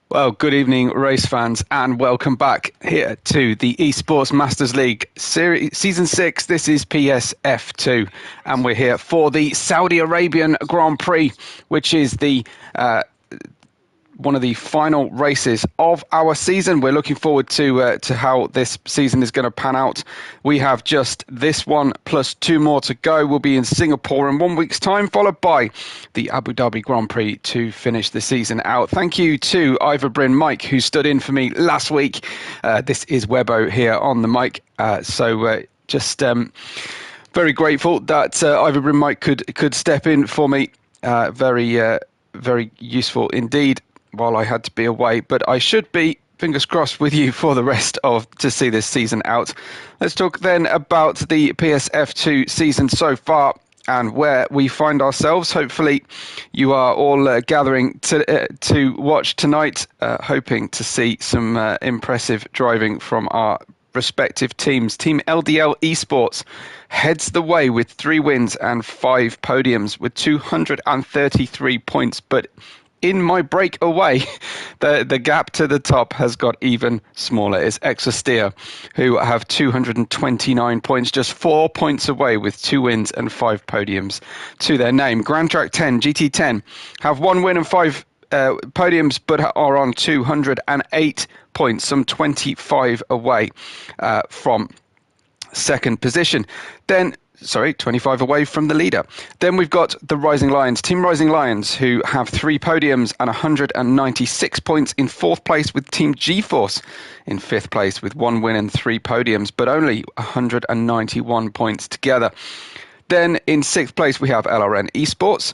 Well, good evening, race fans, and welcome back here to the Esports Masters League Season 6. This is PSF2, and we're here for the Saudi Arabian Grand Prix, which is the one of the final races of our season. We're looking forward to how this season is going to pan out. We have just this one plus 2 more to go. We'll be in Singapore in 1 week's time, followed by the Abu Dhabi Grand Prix to finish the season out. Thank you to Ivor Bryn Mike, who stood in for me last week. This is Webbo here on the mic. Very grateful that Ivor Bryn Mike could step in for me. Very useful indeed while I had to be away, but I should be, fingers crossed, with you for the rest of to see this season out. Let's talk then about the PSF2 season so far and where we find ourselves. Hopefully you are all gathering to watch tonight, hoping to see some impressive driving from our respective teams. Team LDL Esports heads the way with 3 wins and 5 podiums with 233 points, but in my breakaway, the gap to the top has got even smaller. It's Exostea, who have 229 points, just 4 points away with 2 wins and 5 podiums to their name. Grand Track 10, GT10, have 1 win and 5 podiums, but are on 208 points, some 25 away from second position. 25 away from the leader. Then we've got the Rising Lions, Team Rising Lions, who have 3 podiums and 196 points in 4th place, with Team GeForce in 5th place with 1 win and 3 podiums, but only 191 points together. Then in 6th place, we have LRN Esports,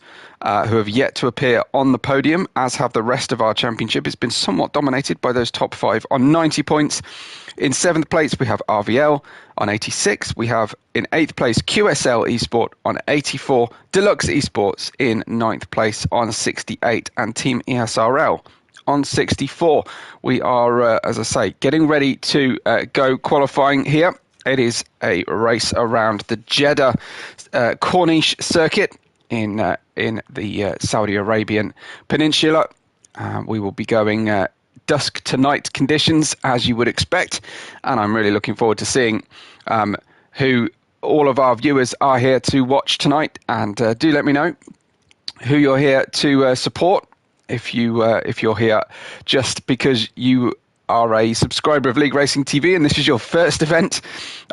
who have yet to appear on the podium, as have the rest of our championship. It's been somewhat dominated by those top 5 on 90 points. In 7th place, we have RVL on 86. We have in 8th place QSL Esport on 84. Deluxe Esports in 9th place on 68. And Team ESRL on 64. We are, as I say, getting ready to go qualifying here. It is a race around the Jeddah Corniche circuit in the Saudi Arabian Peninsula. We will be going dusk to night conditions, as you would expect, and I'm really looking forward to seeing who all of our viewers are here to watch tonight. And do let me know who you're here to support. If you're here just because you are a subscriber of League Racing TV and this is your first event,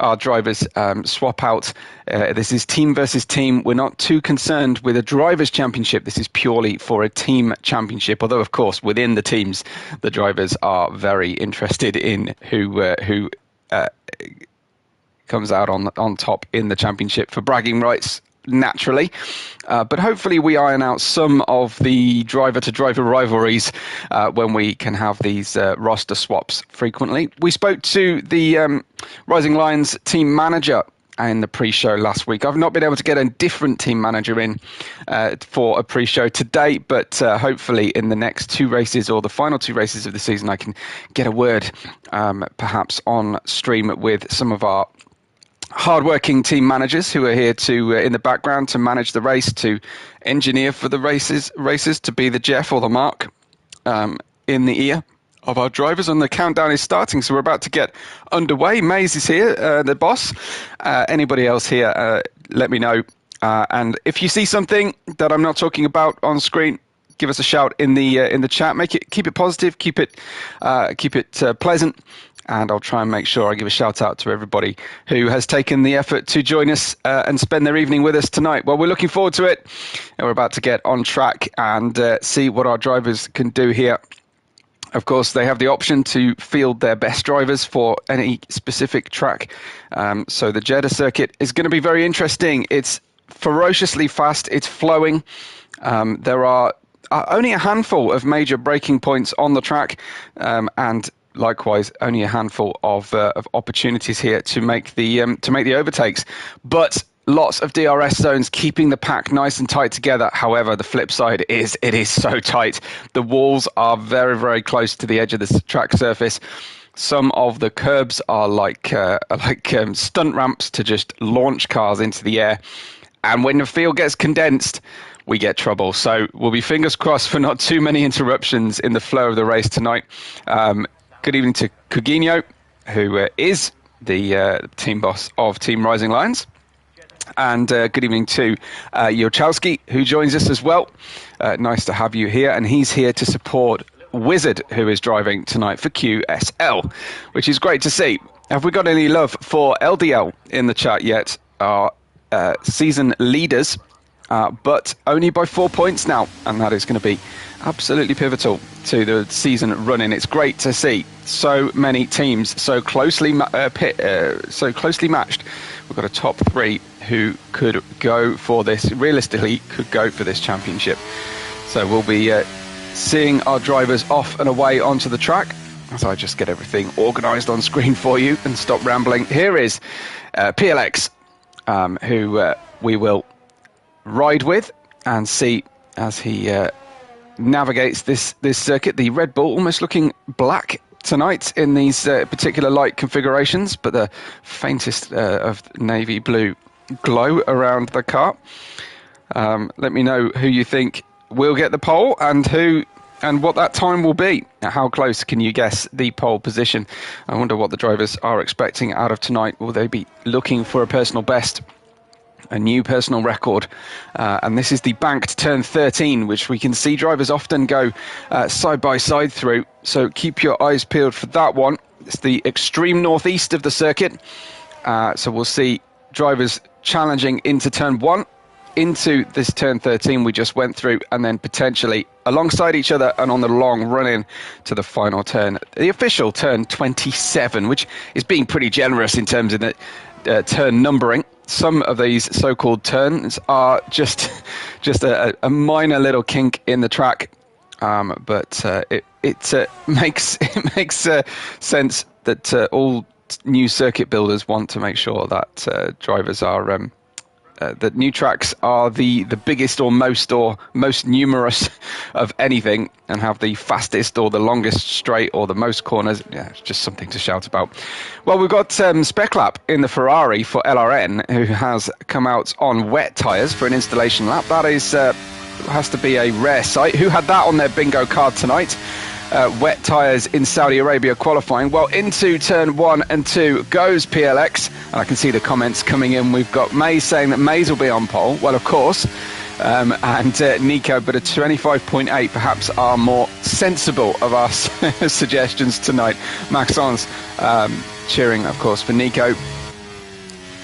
our drivers swap out. This is team versus team. We're not too concerned with a drivers' championship. This is purely for a team championship, although of course within the teams the drivers are very interested in who comes out on top in the championship for bragging rights, naturally. But hopefully we iron out some of the driver-to-driver rivalries when we can have these roster swaps frequently. We spoke to the Rising Lions team manager in the pre-show last week. I've not been able to get a different team manager in for a pre-show to date, but hopefully in the next 2 races or the final 2 races of the season, I can get a word perhaps on stream with some of our hardworking team managers who are here to in the background to manage the race, to engineer for the races, to be the Jeff or the Mark in the ear of our drivers, and the countdown is starting, so we're about to get underway. Maze is here, the boss. Anybody else here, let me know. And if you see something that I'm not talking about on screen, give us a shout in the chat. Keep it positive, keep it pleasant, and I'll try and make sure I give a shout out to everybody who has taken the effort to join us and spend their evening with us tonight. Well, we're looking forward to it, and we're about to get on track and see what our drivers can do here. Of course, they have the option to field their best drivers for any specific track. So the Jeddah circuit is going to be very interesting. It's ferociously fast. It's flowing. There are only a handful of major braking points on the track, and likewise, only a handful of opportunities here to make the overtakes. But lots of DRS zones, keeping the pack nice and tight together. However, the flip side is it is so tight. The walls are very, very close to the edge of the track surface. Some of the curbs are like stunt ramps to just launch cars into the air. And when the field gets condensed, we get trouble. So we'll be fingers crossed for not too many interruptions in the flow of the race tonight. Good evening to Coutinho, who is the team boss of Team Rising Lions. And good evening to Yochowski, who joins us as well. Nice to have you here. And he's here to support Wizard, who is driving tonight for QSL, which is great to see. Have we got any love for LDL in the chat yet? Our season leaders, but only by 4 points now. And that is going to be absolutely pivotal to the season running. It's great to see so many teams so closely matched. We've got a top three who could go for this, realistically could go for this championship. So we'll be seeing our drivers off and away onto the track as I just get everything organised on screen for you and stop rambling. Here is PLX, who we will ride with and see as he navigates this circuit. The Red Bull almost looking black tonight in these particular light configurations, but the faintest of navy blue glow around the car. Let me know who you think will get the pole and what that time will be. How close can you guess the pole position? I wonder what the drivers are expecting out of tonight. Will they be looking for a personal best, a new personal record? And this is the banked turn 13, which we can see drivers often go side by side through. So keep your eyes peeled for that one. It's the extreme northeast of the circuit. So we'll see drivers challenging into turn 1, into this turn 13 we just went through, and then potentially alongside each other and on the long run-in to the final turn, the official turn 27, which is being pretty generous in terms of the turn numbering. Some of these so-called turns are just a minor little kink in the track, but it makes sense that all new circuit builders want to make sure that drivers are that new tracks are the biggest or most numerous of anything, and have the fastest or the longest straight or the most corners. Yeah, it's just something to shout about. Well, we've got Spec Lap in the Ferrari for LRN, who has come out on wet tyres for an installation lap. That is has to be a rare sight. Who had that on their bingo card tonight? Wet tyres in Saudi Arabia qualifying. Well, into turn 1 and 2 goes PLX, and I can see the comments coming in. We've got Maze saying that Maze will be on pole. Well, of course, and Nico, but a 25.8 perhaps are more sensible of our suggestions tonight. Maxence cheering, of course, for Nico.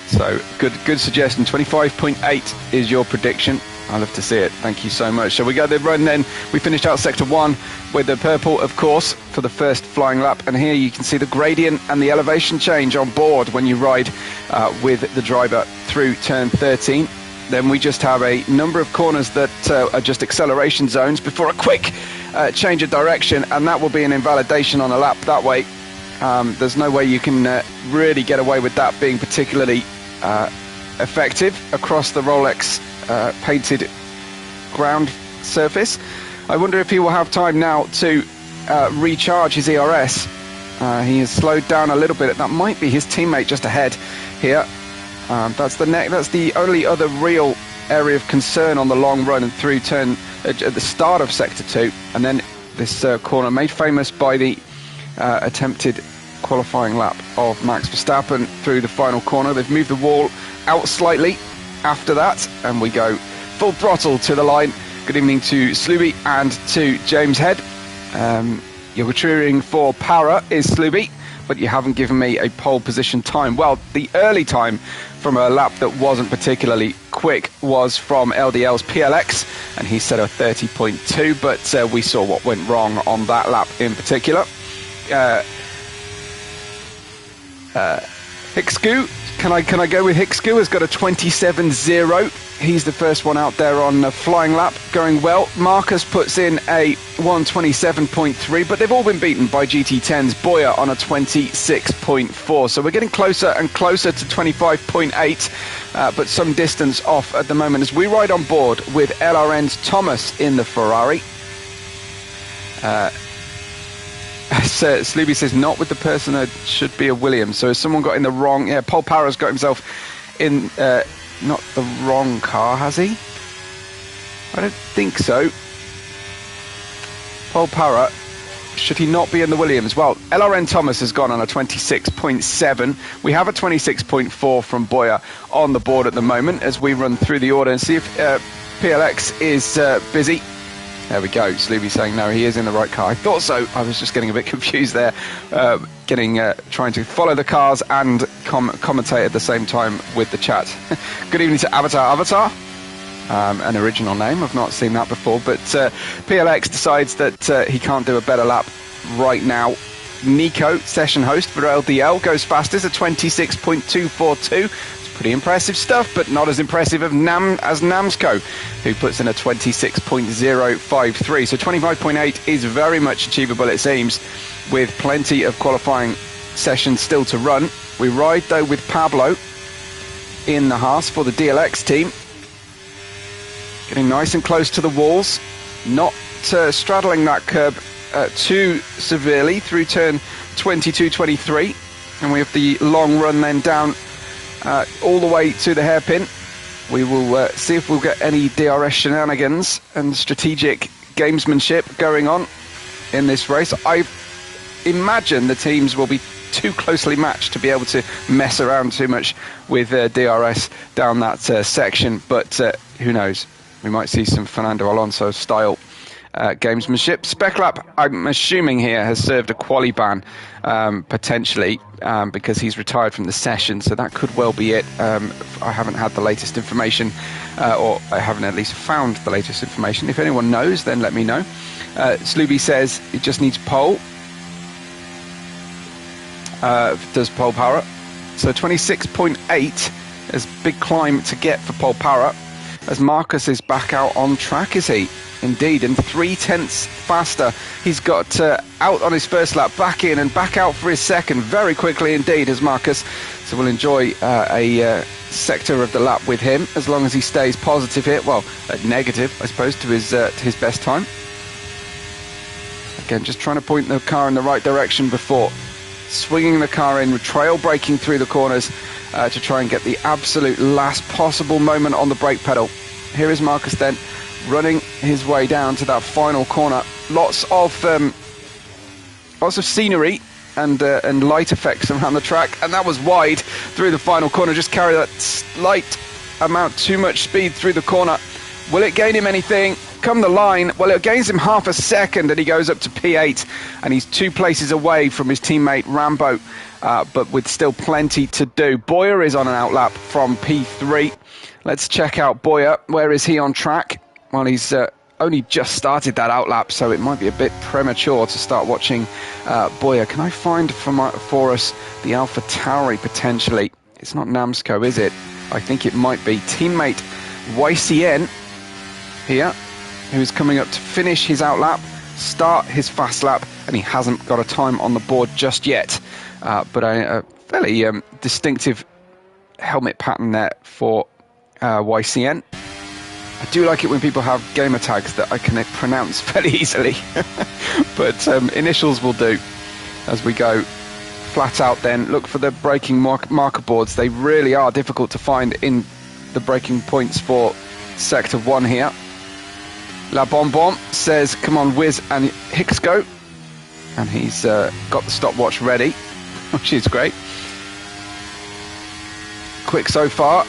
So good suggestion. 25.8 is your prediction. I love to see it. Thank you so much. So we go the run then. We finished out sector 1 with the purple, of course, for the first flying lap. And here you can see the gradient and the elevation change on board when you ride with the driver through turn 13. Then we just have a number of corners that are just acceleration zones before a quick change of direction. And that will be an invalidation on a lap that way. There's no way you can really get away with that being particularly effective across the Rolex painted ground surface. I wonder if he will have time now to recharge his ERS. He has slowed down a little bit. That might be his teammate just ahead here. That's the only other real area of concern on the long run and through turn at the start of sector 2, and then this corner made famous by the attempted qualifying lap of Max Verstappen through the final corner. They've moved the wall out slightly after that, and we go full throttle to the line. Good evening to Slooby and to James Head. You're cheering for Para, is Slooby, but you haven't given me a pole position time. Well, the early time from a lap that wasn't particularly quick was from LDL's PLX, and he said a 30.2, but we saw what went wrong on that lap in particular. Hickscoo, can I go with Hickscoo? Has got a 27.0. He's the first one out there on a flying lap, going well. Marcus puts in a 127.3, but they've all been beaten by GT10's Boyer on a 26.4. So we're getting closer and closer to 25.8, but some distance off at the moment as we ride on board with LRN's Thomas in the Ferrari. Slooby says, not with the person that should be a Williams. So has someone got in the wrong... Yeah, Paul Para's got himself in... not the wrong car, has he? I don't think so. Paul Para, should he not be in the Williams? Well, LRN Thomas has gone on a 26.7. We have a 26.4 from Boyer on the board at the moment as we run through the order and see if PLX is busy. There we go. Slooby saying no, he is in the right car. I thought so. I was just getting a bit confused there, trying to follow the cars and commentate at the same time with the chat. Good evening to Avatar. An original name. I've not seen that before, but PLX decides that he can't do a better lap right now. Nico, session host for LDL, goes fastest at 26.242. Pretty impressive stuff, but not as impressive as Namsco, who puts in a 26.053. So 25.8 is very much achievable, it seems, with plenty of qualifying sessions still to run. We ride, though, with Pablo in the Haas for the DLX team. Getting nice and close to the walls, not straddling that curb too severely through turn 22-23. And we have the long run then down all the way to the hairpin. We will see if we'll get any DRS shenanigans and strategic gamesmanship going on in this race. I imagine the teams will be too closely matched to be able to mess around too much with DRS down that section, but who knows? We might see some Fernando Alonso style gamesmanship. Spec Lap, I'm assuming here, has served a quali ban potentially because he's retired from the session, so that could well be it. I haven't had the latest information, or I haven't at least found the latest information. If anyone knows, then let me know. Slooby says it just needs pole. Does Pole Para. So 26.8 is a big climb to get for Pole Para, as Marcus is back out on track, is he? Indeed, and 0.3 faster. He's got out on his first lap, back in and back out for his second, very quickly indeed, as Marcus. So we'll enjoy a sector of the lap with him, as long as he stays positive here. Well, negative, I suppose, to his best time. Again, just trying to point the car in the right direction before swinging the car in, trail braking through the corners to try and get the absolute last possible moment on the brake pedal. Here is Marcus then, running his way down to that final corner. Lots of scenery and light effects around the track, and that was wide through the final corner. Just carry that slight amount too much speed through the corner. Will it gain him anything? Come the line, well, it gains him half a second, and he goes up to P8, and he's 2 places away from his teammate Rambo, but with still plenty to do. Boyer is on an outlap from P3. Let's check out Boyer. Where is he on track? Well, he's only just started that outlap, so it might be a bit premature to start watching Boyer. Can I find for us the Alpha Tauri potentially? It's not Namsco, is it? I think it might be. Teammate YCN here, who's coming up to finish his outlap, start his fast lap, and he hasn't got a time on the board just yet. But a fairly distinctive helmet pattern there for YCN. I do like it when people have gamer tags that I can pronounce fairly easily. But initials will do as we go flat out then. Look for the braking marker boards. They really are difficult to find in the braking points for Sector 1 here. La Bonbon says, come on, Wiz and Hicksco. and he's got the stopwatch ready, which is great. Quick so far,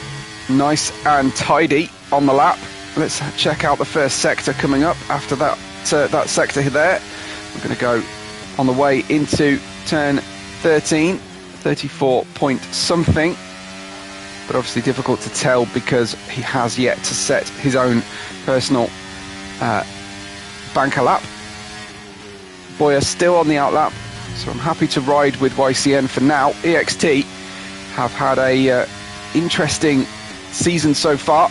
nice and tidy on the lap. Let's check out the first sector coming up after that sector there. We're going to go on the way into turn 13, 34 point something, but obviously difficult to tell because he has yet to set his own personal banker lap. Boyer still on the outlap, so I'm happy to ride with YCN for now. EXT have had a interesting season so far,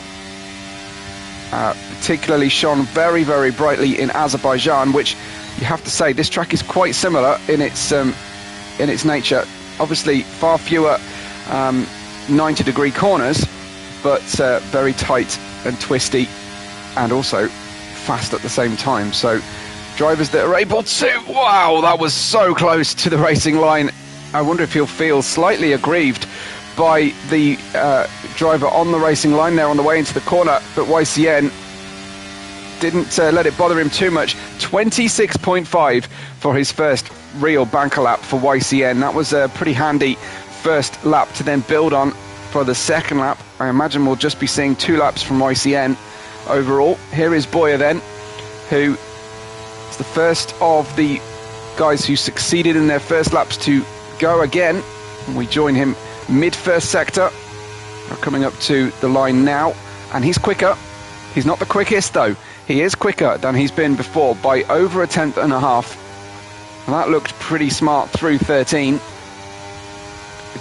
particularly shone very, very brightly in Azerbaijan, which you have to say this track is quite similar in its nature. Obviously far fewer 90-degree corners, but very tight and twisty, and also fast at the same time. So drivers that are able to, wow, that was so close to the racing line. I wonder if he'll feel slightly aggrieved by the driver on the racing line there on the way into the corner, but YCN didn't let it bother him too much. 26.5 for his first real banker lap for YCN. That was a pretty handy first lap to then build on for the second lap. I imagine we'll just be seeing 2 laps from YCN overall. Here is Boyer then, who is the first of the guys who succeeded in their first laps to go again. And we join him mid-first sector. We're coming up to the line now, and he's quicker. He's not the quickest though. He is quicker than he's been before by over a tenth and a half. And that looked pretty smart through 13.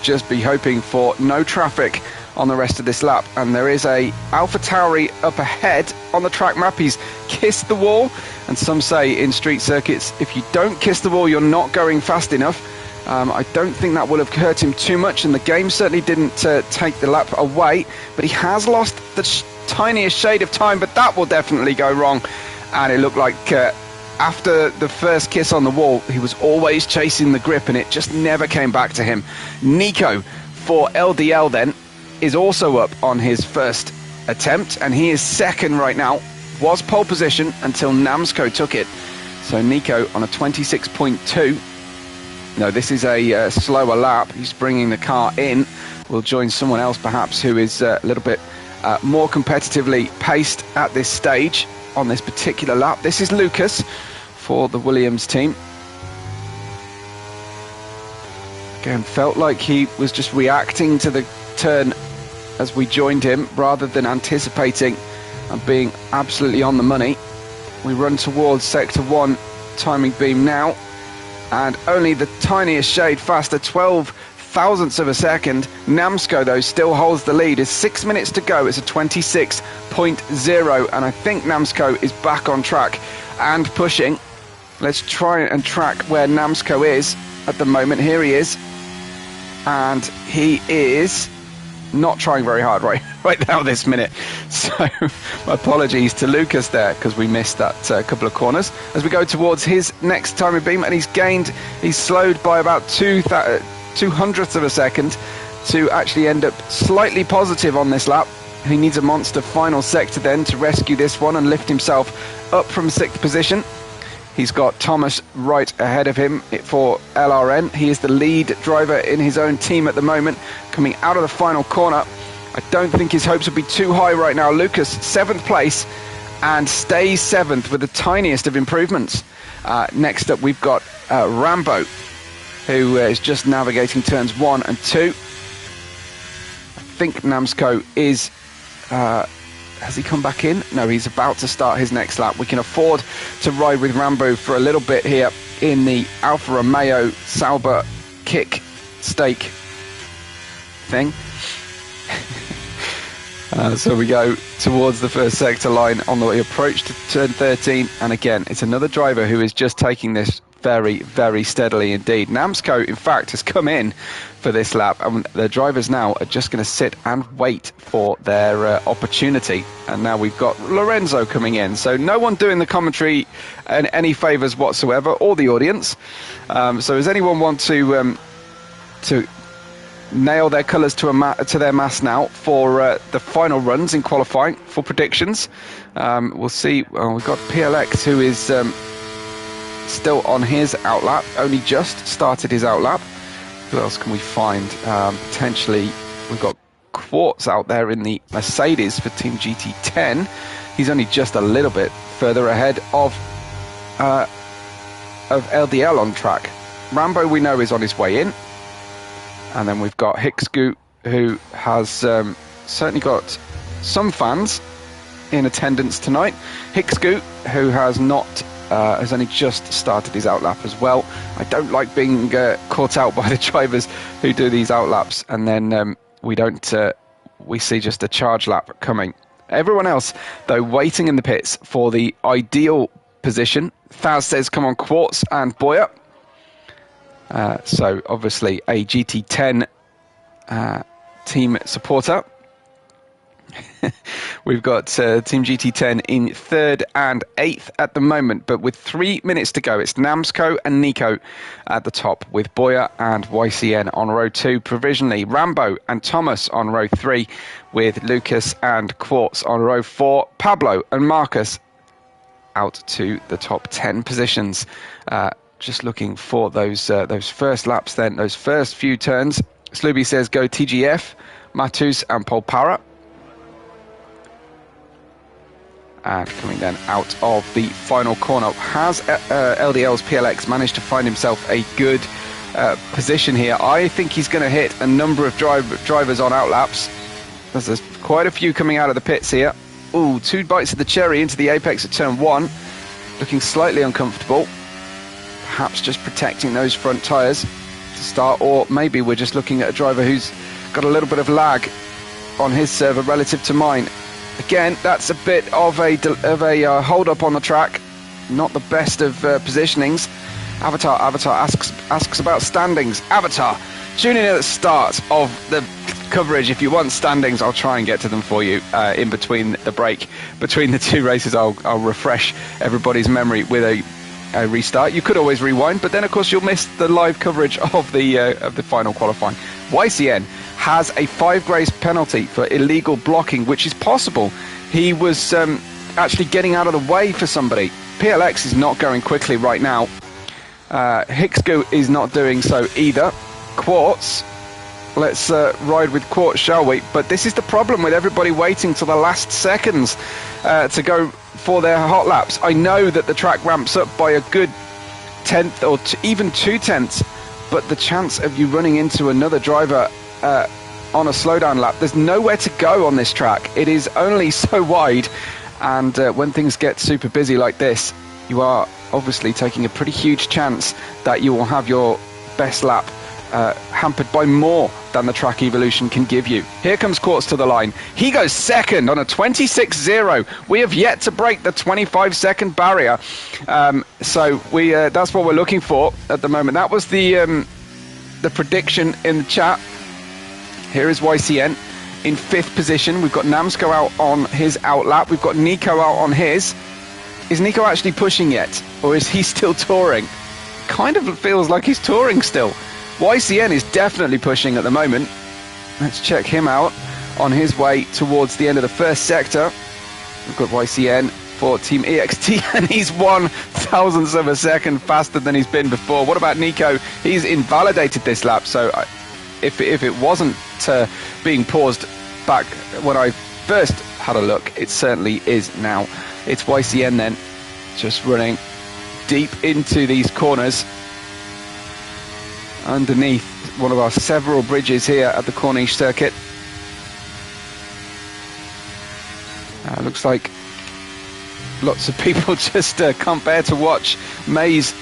Just be hoping for no traffic on the rest of this lap. And there is a Alpha Tauri up ahead on the track map. He's kissed the wall, and some say in street circuits, if you don't kiss the wall, you're not going fast enough. I don't think that will have hurt him too much, and the game certainly didn't take the lap away, but he has lost the tiniest shade of time, but that will definitely go wrong. And it looked like after the first kiss on the wall, he was always chasing the grip, and it just never came back to him. Nico for LDL then is also up on his first attempt, and he is second right now. Was pole position until Namsco took it. So Nico on a 26.2. No, this is a slower lap. He's bringing the car in. We'll join someone else perhaps who is a little bit more competitively paced at this stage on this particular lap. This is Lucas for the Williams team. Again, felt like he was just reacting to the turn as we joined him rather than anticipating and being absolutely on the money. We run towards sector 1 timing beam now, and only the tiniest shade faster, 12 thousandths of a second. Namsco though still holds the lead. It's 6 minutes to go. It's a 26.0, and I think Namsco is back on track and pushing. Let's try and track where Namsco is at the moment. Here he is, and he is not trying very hard right now this minute. So my apologies to Lucas there, because we missed that couple of corners. As we go towards his next timing beam, and he's slowed by about 2/200ths of a second to actually end up slightly positive on this lap. He needs a monster final sector then to rescue this one and lift himself up from 6th position. He's got Thomas right ahead of him for LRN. He is the lead driver in his own team at the moment, coming out of the final corner. I don't think his hopes will be too high right now. Lucas, 7th place, and stays 7th with the tiniest of improvements. Next up, we've got Rambo, who is just navigating turns 1 and 2. I think Namsco is... has he come back in? No, he's about to start his next lap. We can afford to ride with Rambo for a little bit here in the Alfa Romeo Sauber kick stake thing. So we go towards the first sector line on the approach to turn 13. And again, it's another driver who is just taking this very, very steadily indeed. Namsco, in fact, has come in for this lap, and the drivers now are just going to sit and wait for their opportunity. And now we've got Lorenzo coming in, so no one doing the commentary and any favours whatsoever, or the audience. So does anyone want to nail their colours to their mast now for the final runs in qualifying for predictions? We'll see. We've got PLX, who is still on his outlap, only just started his outlap. Who else can we find? Potentially, we've got Quartz out there in the Mercedes for Team GT10. He's only just a little bit further ahead of LDL on track. Rambo, we know, is on his way in. And then we've got Hickscoot, who has certainly got some fans in attendance tonight. Hickscoot, who has not, has only just started his outlap as well. I don't like being caught out by the drivers who do these outlaps, and then we see just a charge lap coming. Everyone else, though, waiting in the pits for the ideal position. Thaz says, come on, Quartz and Boyer. So, obviously, a GT10 team supporter. We've got Team GT10 in 3rd and 8th at the moment, but with 3 minutes to go, it's Namsco and Nico at the top, with Boyer and YCN on row 2 provisionally. Rambo and Thomas on row 3, with Lucas and Quartz on row 4. Pablo and Marcus out to the top 10 positions. Just looking for those first laps then, those first few turns. Sluby says go TGF, Matus and Polpara. And coming then out of the final corner, has LDL's PLX managed to find himself a good position here? I think he's going to hit a number of drivers on outlaps. There's quite a few coming out of the pits here. Ooh, 2 bites of the cherry into the apex at turn 1. Looking slightly uncomfortable. Perhaps just protecting those front tyres to start, or maybe we're just looking at a driver who's got a little bit of lag on his server relative to mine. Again, that's a bit of a hold up on the track. Not the best of positionings. Avatar asks about standings. Avatar, tune in at the start of the coverage if you want standings. I'll try and get to them for you in between the break, between the 2 races. I'll refresh everybody's memory with a restart. You could always rewind, but then of course you'll miss the live coverage of the final qualifying. YCN has a 5 grace penalty for illegal blocking, which is possible. He was actually getting out of the way for somebody. PLX is not going quickly right now. Hicksco is not doing so either. Quartz, let's ride with Quartz, shall we? But this is the problem with everybody waiting till the last seconds to go for their hot laps. I know that the track ramps up by a good 10th or even 2 tenths, but the chance of you running into another driver on a slowdown lap, there's nowhere to go on this track. It is only so wide, and when things get super busy like this, you are obviously taking a pretty huge chance that you will have your best lap hampered by more than the track evolution can give you. Here comes Quartz to the line. He goes second on a 26.0. We have yet to break the 25-second barrier. So that's what we're looking for at the moment. That was the prediction in the chat. Here is YCN in 5th position. We've got Namsco out on his outlap. We've got Nico out on his. Is Nico actually pushing yet? Or is he still touring? Kind of feels like he's touring still. YCN is definitely pushing at the moment. Let's check him out on his way towards the end of the first sector. We've got YCN for Team EXT, and he's 1/1000th of a second faster than he's been before. What about Nico? He's invalidated this lap, so if it wasn't being paused back when I first had a look, it certainly is now. It's YCN then, just running deep into these corners underneath one of our several bridges here at the Corniche circuit. Looks like lots of people just can't bear to watch. Mays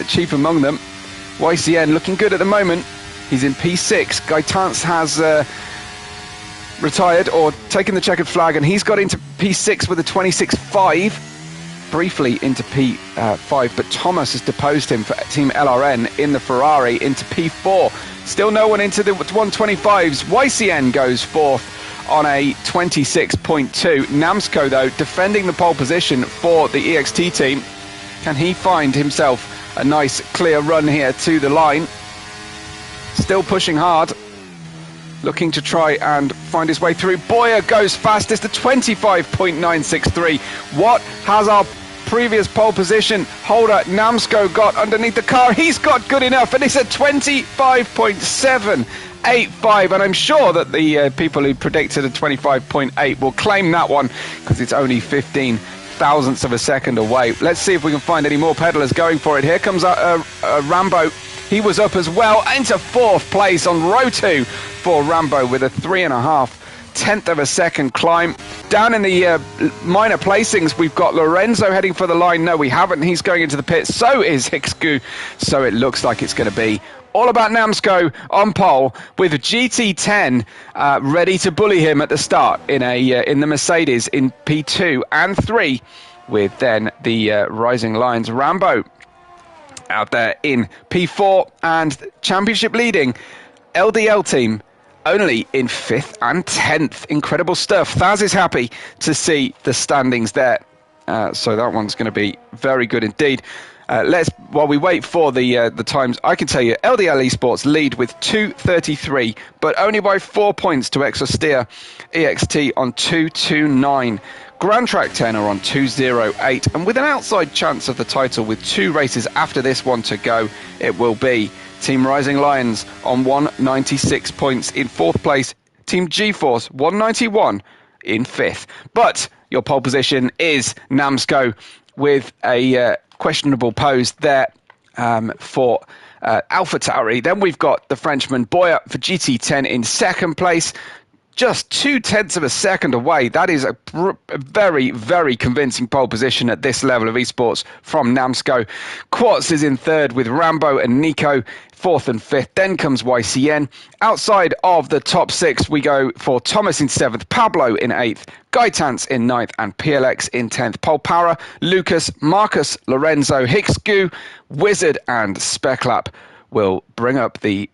chief among them. YCN looking good at the moment. He's in P6. Gaitance has retired or taken the checkered flag, and he's got into P6 with a 26.5. Briefly into P5, but Thomas has deposed him for Team LRN in the Ferrari into P4. Still no one into the 125s. YCN goes 4th on a 26.2. Namsco, though, defending the pole position for the EXT team. Can he find himself a nice clear run here to the line? Still pushing hard, looking to try and find his way through. Boyer goes fastest at 25.963. What has our previous pole position holder Namsko got underneath the car. He's got good enough, and it's a 25.785, and I'm sure that the people who predicted a 25.8 will claim that one because it's only 15 thousandths of a second away. Let's see if we can find any more pedalers going for it. Here comes Rambo. He was up as well into fourth place on row 2 for Rambo with a 3.5 of a second climb. Down in the minor placings, we've got Lorenzo heading for the line. No, we haven't. He's going into the pit. So is Hicksku. So it looks like it's going to be all about Namsko on pole with GT10 ready to bully him at the start in the Mercedes in P2 and 3, with then the Rising Lions Rambo out there in P4, and championship leading LDL team only in 5th and 10th. Incredible stuff. Thaz is happy to see the standings there. So that one's going to be very good indeed. While we wait for the times, I can tell you LDL Esports lead with 2:33, but only by 4 points to Exosteer EXT on 2:29. Grand Track 10 are on 2:08, and with an outside chance of the title with 2 races after this one to go, it will be Team Rising Lions on 196 points in 4th place, Team GeForce 191 in 5th. But your pole position is Namsko with a questionable pose there for AlphaTauri. Then we've got the Frenchman Boyer for GT10 in 2nd place, just 0.2 of a second away. That is a very, very convincing pole position at this level of esports from Namsko. Quartz is in 3rd with Rambo and Nico, 4th and 5th. Then comes YCN. Outside of the top 6, we go for Thomas in 7th, Pablo in 8th, Gaitans in 9th, and PLX in 10th. Pole Para, Lucas, Marcus, Lorenzo, Hicksku, Wizard, and Speclap will bring up the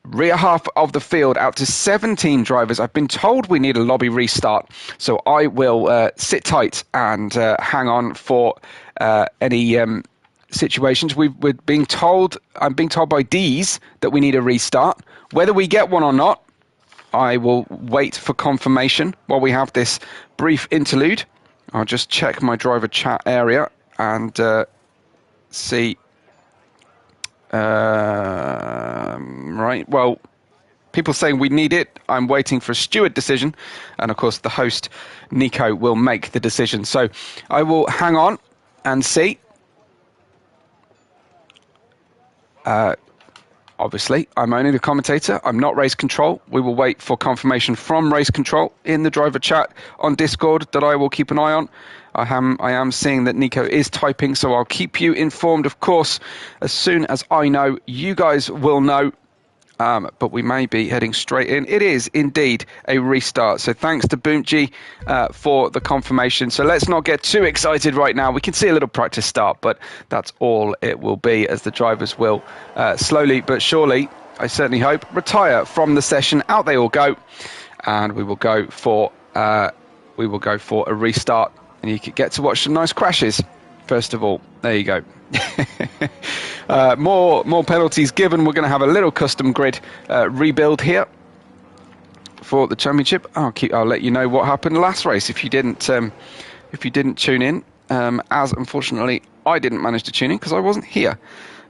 rear half of the field out to 17 drivers. I've been told we need a lobby restart, so I will sit tight and hang on for any situations. I'm being told by D's that we need a restart. Whether we get one or not, I will wait for confirmation while we have this brief interlude. I'll just check my driver chat area and see. Right, well, people saying we need it. I'm waiting for a steward decision, and of course the host Nico will make the decision, so I will hang on and see. Obviously I'm only the commentator, I'm not race control. We will wait for confirmation from race control in the driver chat on Discord that I will keep an eye on. I am seeing that Nico is typing, so I'll keep you informed, of course. As soon as I know, you guys will know. But we may be heading straight in. It is indeed a restart. So thanks to Boomji for the confirmation. So let's not get too excited right now. We can see a little practice start, but that's all it will be, as the drivers will slowly but surely, I certainly hope, retire from the session. Out they all go, and we will go for a restart. And you could get to watch some nice crashes. First of all, there you go. More penalties given. We're going to have a little custom grid rebuild here for the championship. I'll let you know what happened last race if you didn't tune in. As unfortunately I didn't manage to tune in because I wasn't here.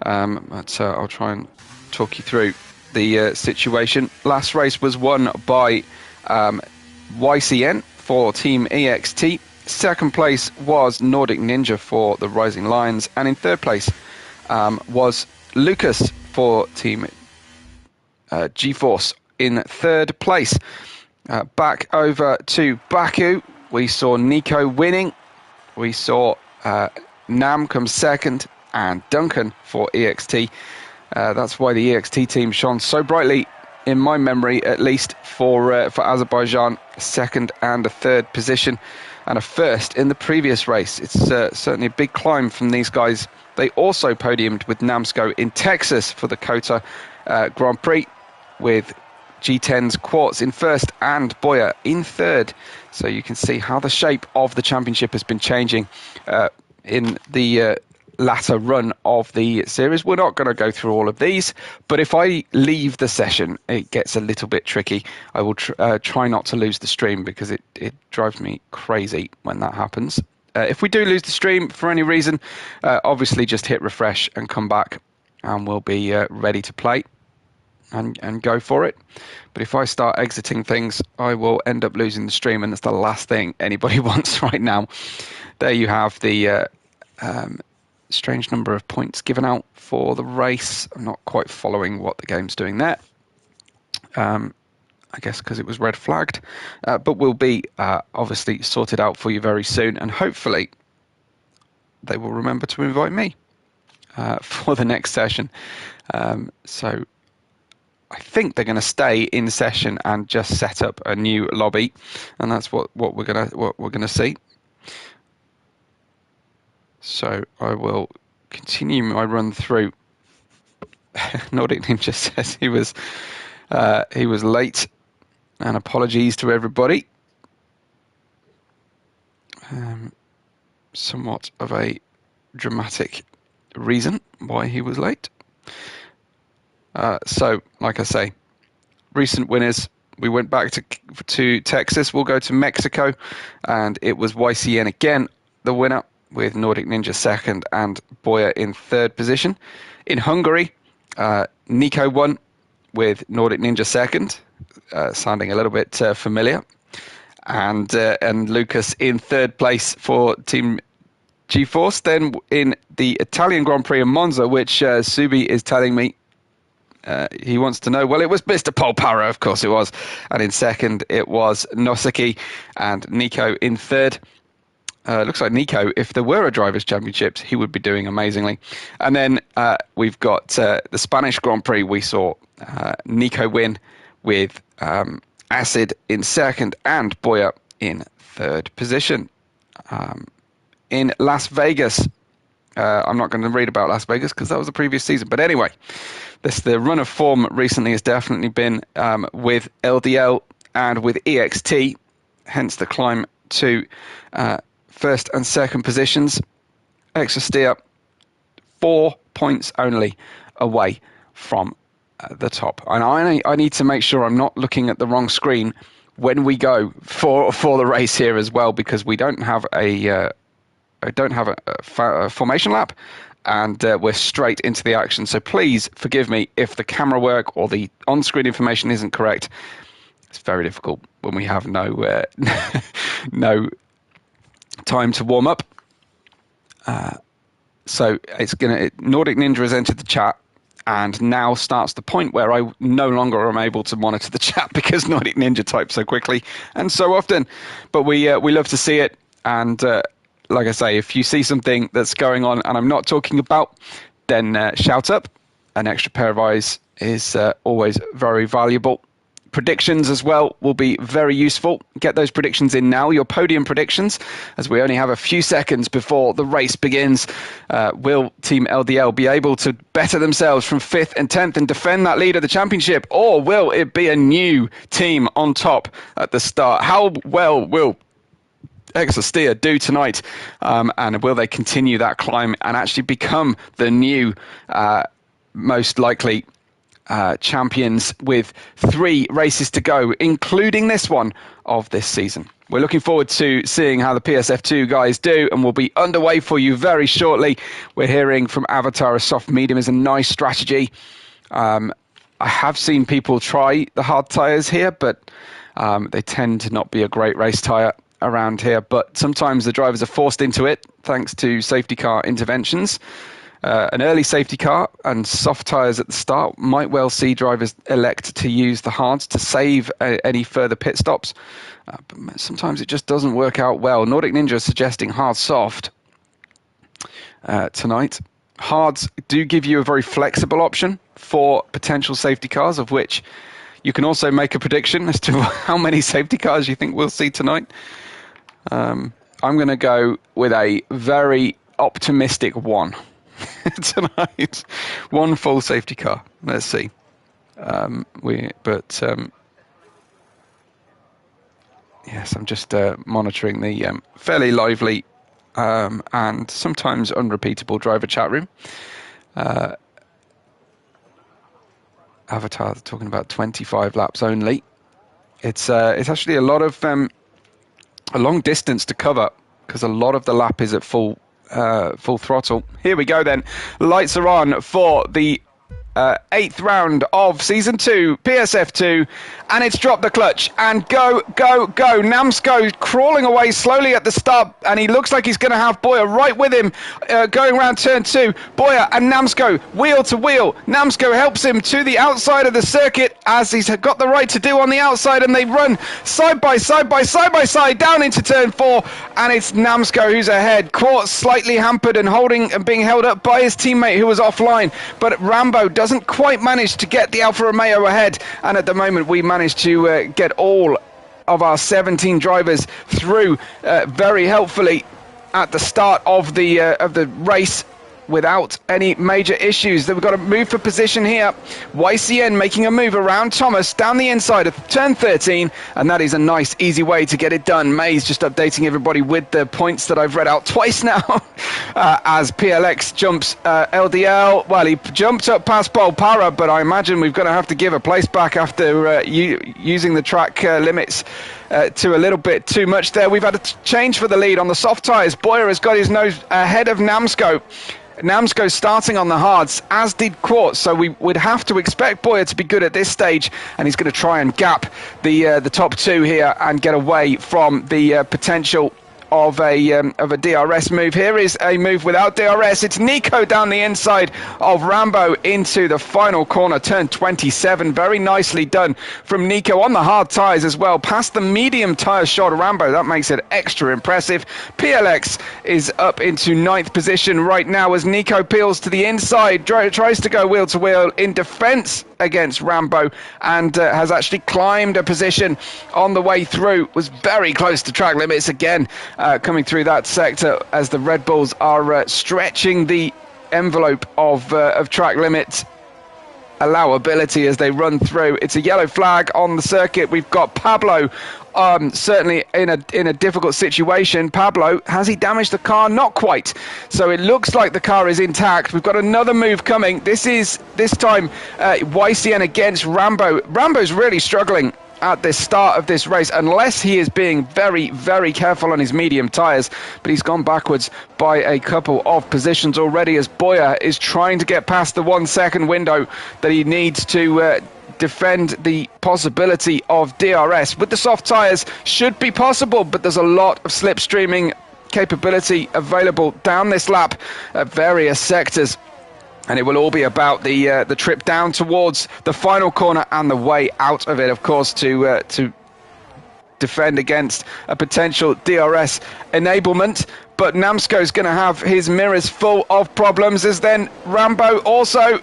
But I'll try and talk you through the situation. Last race was won by YCN for Team EXT. 2nd place was Nordic Ninja for the Rising Lions, and in 3rd place was Lucas for Team GeForce in 3rd place. Back over to Baku, we saw Nico winning, we saw Nam come 2nd, and Duncan for EXT. That's why the EXT team shone so brightly, in my memory at least, for Azerbaijan, 2nd and a 3rd position, and a 1st in the previous race. It's certainly a big climb from these guys. They also podiumed with Namsko in Texas for the COTA Grand Prix, with G10's Quartz in 1st and Boyer in 3rd. So you can see how the shape of the championship has been changing in the latter run of the series. We're not going to go through all of these, but if I leave the session, it gets a little bit tricky. I will try not to lose the stream, because it drives me crazy when that happens. If we do lose the stream for any reason, obviously just hit refresh and come back, and we'll be ready to play and go for it. But if I start exiting things, I will end up losing the stream, and that's the last thing anybody wants right now. There you have the strange number of points given out for the race. I'm not quite following what the game's doing there. I guess because it was red flagged, but will be obviously sorted out for you very soon, and hopefully they will remember to invite me for the next session. So I think they're going to stay in session and just set up a new lobby, and that's what we're gonna see. So I will continue my run through. Nordic Ninja says he was late, and apologies to everybody. Somewhat of a dramatic reason why he was late. So, like I say, recent winners. We went back to Texas. We'll go to Mexico, and it was YCN again, the winner, with Nordic Ninja second and Boya in third position. In Hungary, Nico won with Nordic Ninja second, sounding a little bit familiar, and Lucas in third place for Team G-Force. Then in the Italian Grand Prix in Monza, which Subi is telling me he wants to know. Well, it was Mr. Polpara, of course it was. And in second, it was Nosaki, and Nico in third. Looks like Nico, if there were a Drivers' Championships, he would be doing amazingly. And then we've got the Spanish Grand Prix. We saw Nico win with Acid in second and Boya in third position. In Las Vegas, I'm not going to read about Las Vegas because that was the previous season. But anyway, the run of form recently has definitely been with LDL and with EXT, hence the climb to first and second positions. Extra Steer 4 points only away from the top. And I need to make sure I'm not looking at the wrong screen when we go for the race here as well, because we don't have a formation lap, and we're straight into the action. So please forgive me if the camera work or the on-screen information isn't correct. It's very difficult when we have no no time to warm up. So Nordic Ninja has entered the chat, and now starts the point where I no longer am able to monitor the chat because Nordic Ninja types so quickly and so often. But we love to see it, and like I say, if you see something that's going on and I'm not talking about, then shout up. An extra pair of eyes is always very valuable. Predictions as well will be very useful. Get those predictions in now, your podium predictions, as we only have a few seconds before the race begins. Will Team LDL be able to better themselves from 5th and 10th and defend that lead of the championship? Or will it be a new team on top at the start? How well will Exostea do tonight? And will they continue that climb and actually become the new, most likely, champions with 3 races to go, including this one of this season? We're looking forward to seeing how the PSF2 guys do, and we'll be underway for you very shortly. We're hearing from Avatar a soft medium is a nice strategy. I have seen people try the hard tyres here, but they tend to not be a great race tyre around here. But sometimes the drivers are forced into it thanks to safety car interventions. An early safety car and soft tyres at the start might well see drivers elect to use the hards to save any further pit stops. But sometimes it just doesn't work out well. Nordic Ninja is suggesting hard soft tonight. Hards do give you a very flexible option for potential safety cars, of which you can also make a prediction as to how many safety cars you think we'll see tonight. I'm going to go with a very optimistic one. Tonight, 1 full safety car. Let's see. Yes, I'm just monitoring the fairly lively and sometimes unrepeatable driver chat room. Avatar talking about 25 laps only. It's actually a lot of a long distance to cover because a lot of the lap is at full throttle. Here we go then. Lights are on for the 8th round of Season 2, PSF2, and it's dropped the clutch, and go. Namsko crawling away slowly at the start, and he looks like he's going to have Boyer right with him, going around turn 2. Boyer and Namsko, wheel to wheel. Namsko helps him to the outside of the circuit, as he's got the right to do on the outside, and they run side by side, down into turn 4, and it's Namsko who's ahead. Quartz slightly hampered and being held up by his teammate who was offline, but Rambo doesn't quite manage to get the Alfa Romeo ahead, and at the moment we managed to get all of our 17 drivers through very helpfully at the start of the race without any major issues. We've got to move for position here. YCN making a move around Thomas down the inside of turn 13, and that is a nice, easy way to get it done. May's just updating everybody with the points that I've read out twice now as PLX jumps LDL. Well, he jumped up past Para, but I imagine we're going to have to give a place back after using the track limits to a little bit too much there. We've had a change for the lead on the soft tyres. Boyer has got his nose ahead of Namsko. Namsko starting on the hards, as did Quartz, so we would have to expect Boyer to be good at this stage, and he's going to try and gap the top 2 here and get away from the potential of a DRS move. Here is a move without DRS. It's Nico down the inside of Rambo into the final corner, turn 27. Very nicely done from Nico on the hard tyres as well, past the medium tyre shot of Rambo. That makes it extra impressive. PLX is up into 9th position right now as Nico peels to the inside, tries to go wheel to wheel in defence against Rambo, and has actually climbed a position on the way through. Was very close to track limits again, coming through that sector as the Red Bulls are stretching the envelope of track limits allowability as they run through. It's a yellow flag on the circuit. We've got Pablo certainly in a difficult situation. Pablo, has he damaged the car? Not quite. So it looks like the car is intact. We've got another move coming. This time YCN against Rambo. Rambo's really struggling at the start of this race, unless he is being very, very careful on his medium tyres, but he's gone backwards by a couple of positions already as Boyer is trying to get past the 1 second window that he needs to defend the possibility of DRS. With the soft tyres, should be possible, but there's a lot of slipstreaming capability available down this lap at various sectors. And it will all be about the trip down towards the final corner and the way out of it, of course, to defend against a potential DRS enablement. But Namsko's going to have his mirrors full of problems, as then Rambo also.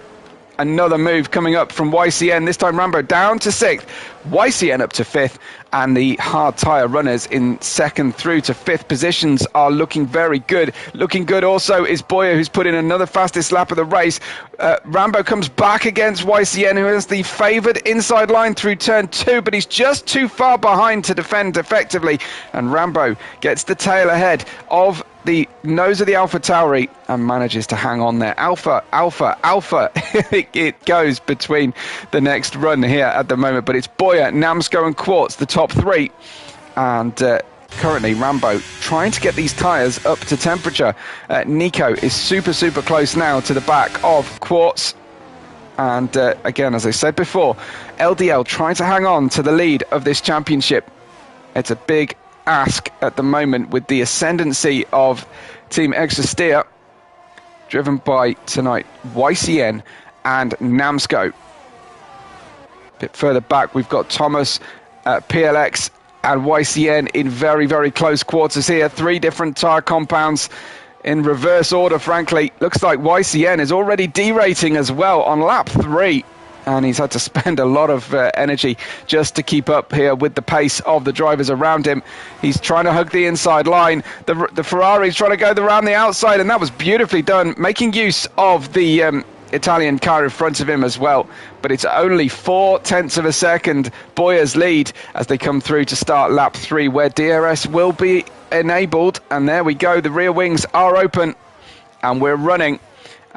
Another move coming up from YCN. This time Rambo down to 6th, YCN up to 5th, and the hard tyre runners in 2nd through to 5th positions are looking very good. Looking good also is Boyer, who's put in another fastest lap of the race. Rambo comes back against YCN, who has the favoured inside line through turn 2, but he's just too far behind to defend effectively, and Rambo gets the tail ahead of the nose of the Alpha Tauri and manages to hang on there. Alpha. It goes between the next run here at the moment, but it's Boyer, Namsko and Quartz, the top 3. And currently Rambo trying to get these tyres up to temperature. Nico is super close now to the back of Quartz. And again, as I said before, LDL trying to hang on to the lead of this championship. It's a big ask at the moment with the ascendancy of Team Extra Steer, driven by tonight YCN and Namsko. A bit further back, we've got Thomas, PLX and YCN in very close quarters here. 3 different tyre compounds in reverse order, frankly. Looks like YCN is already derating as well on lap 3. And he's had to spend a lot of energy just to keep up here with the pace of the drivers around him. He's trying to hug the inside line. The Ferrari's trying to go around the outside, and that was beautifully done, making use of the Italian car in front of him as well. But it's only 0.4 of a second Boyer's lead as they come through to start lap 3, where DRS will be enabled. And there we go. The rear wings are open, and we're running.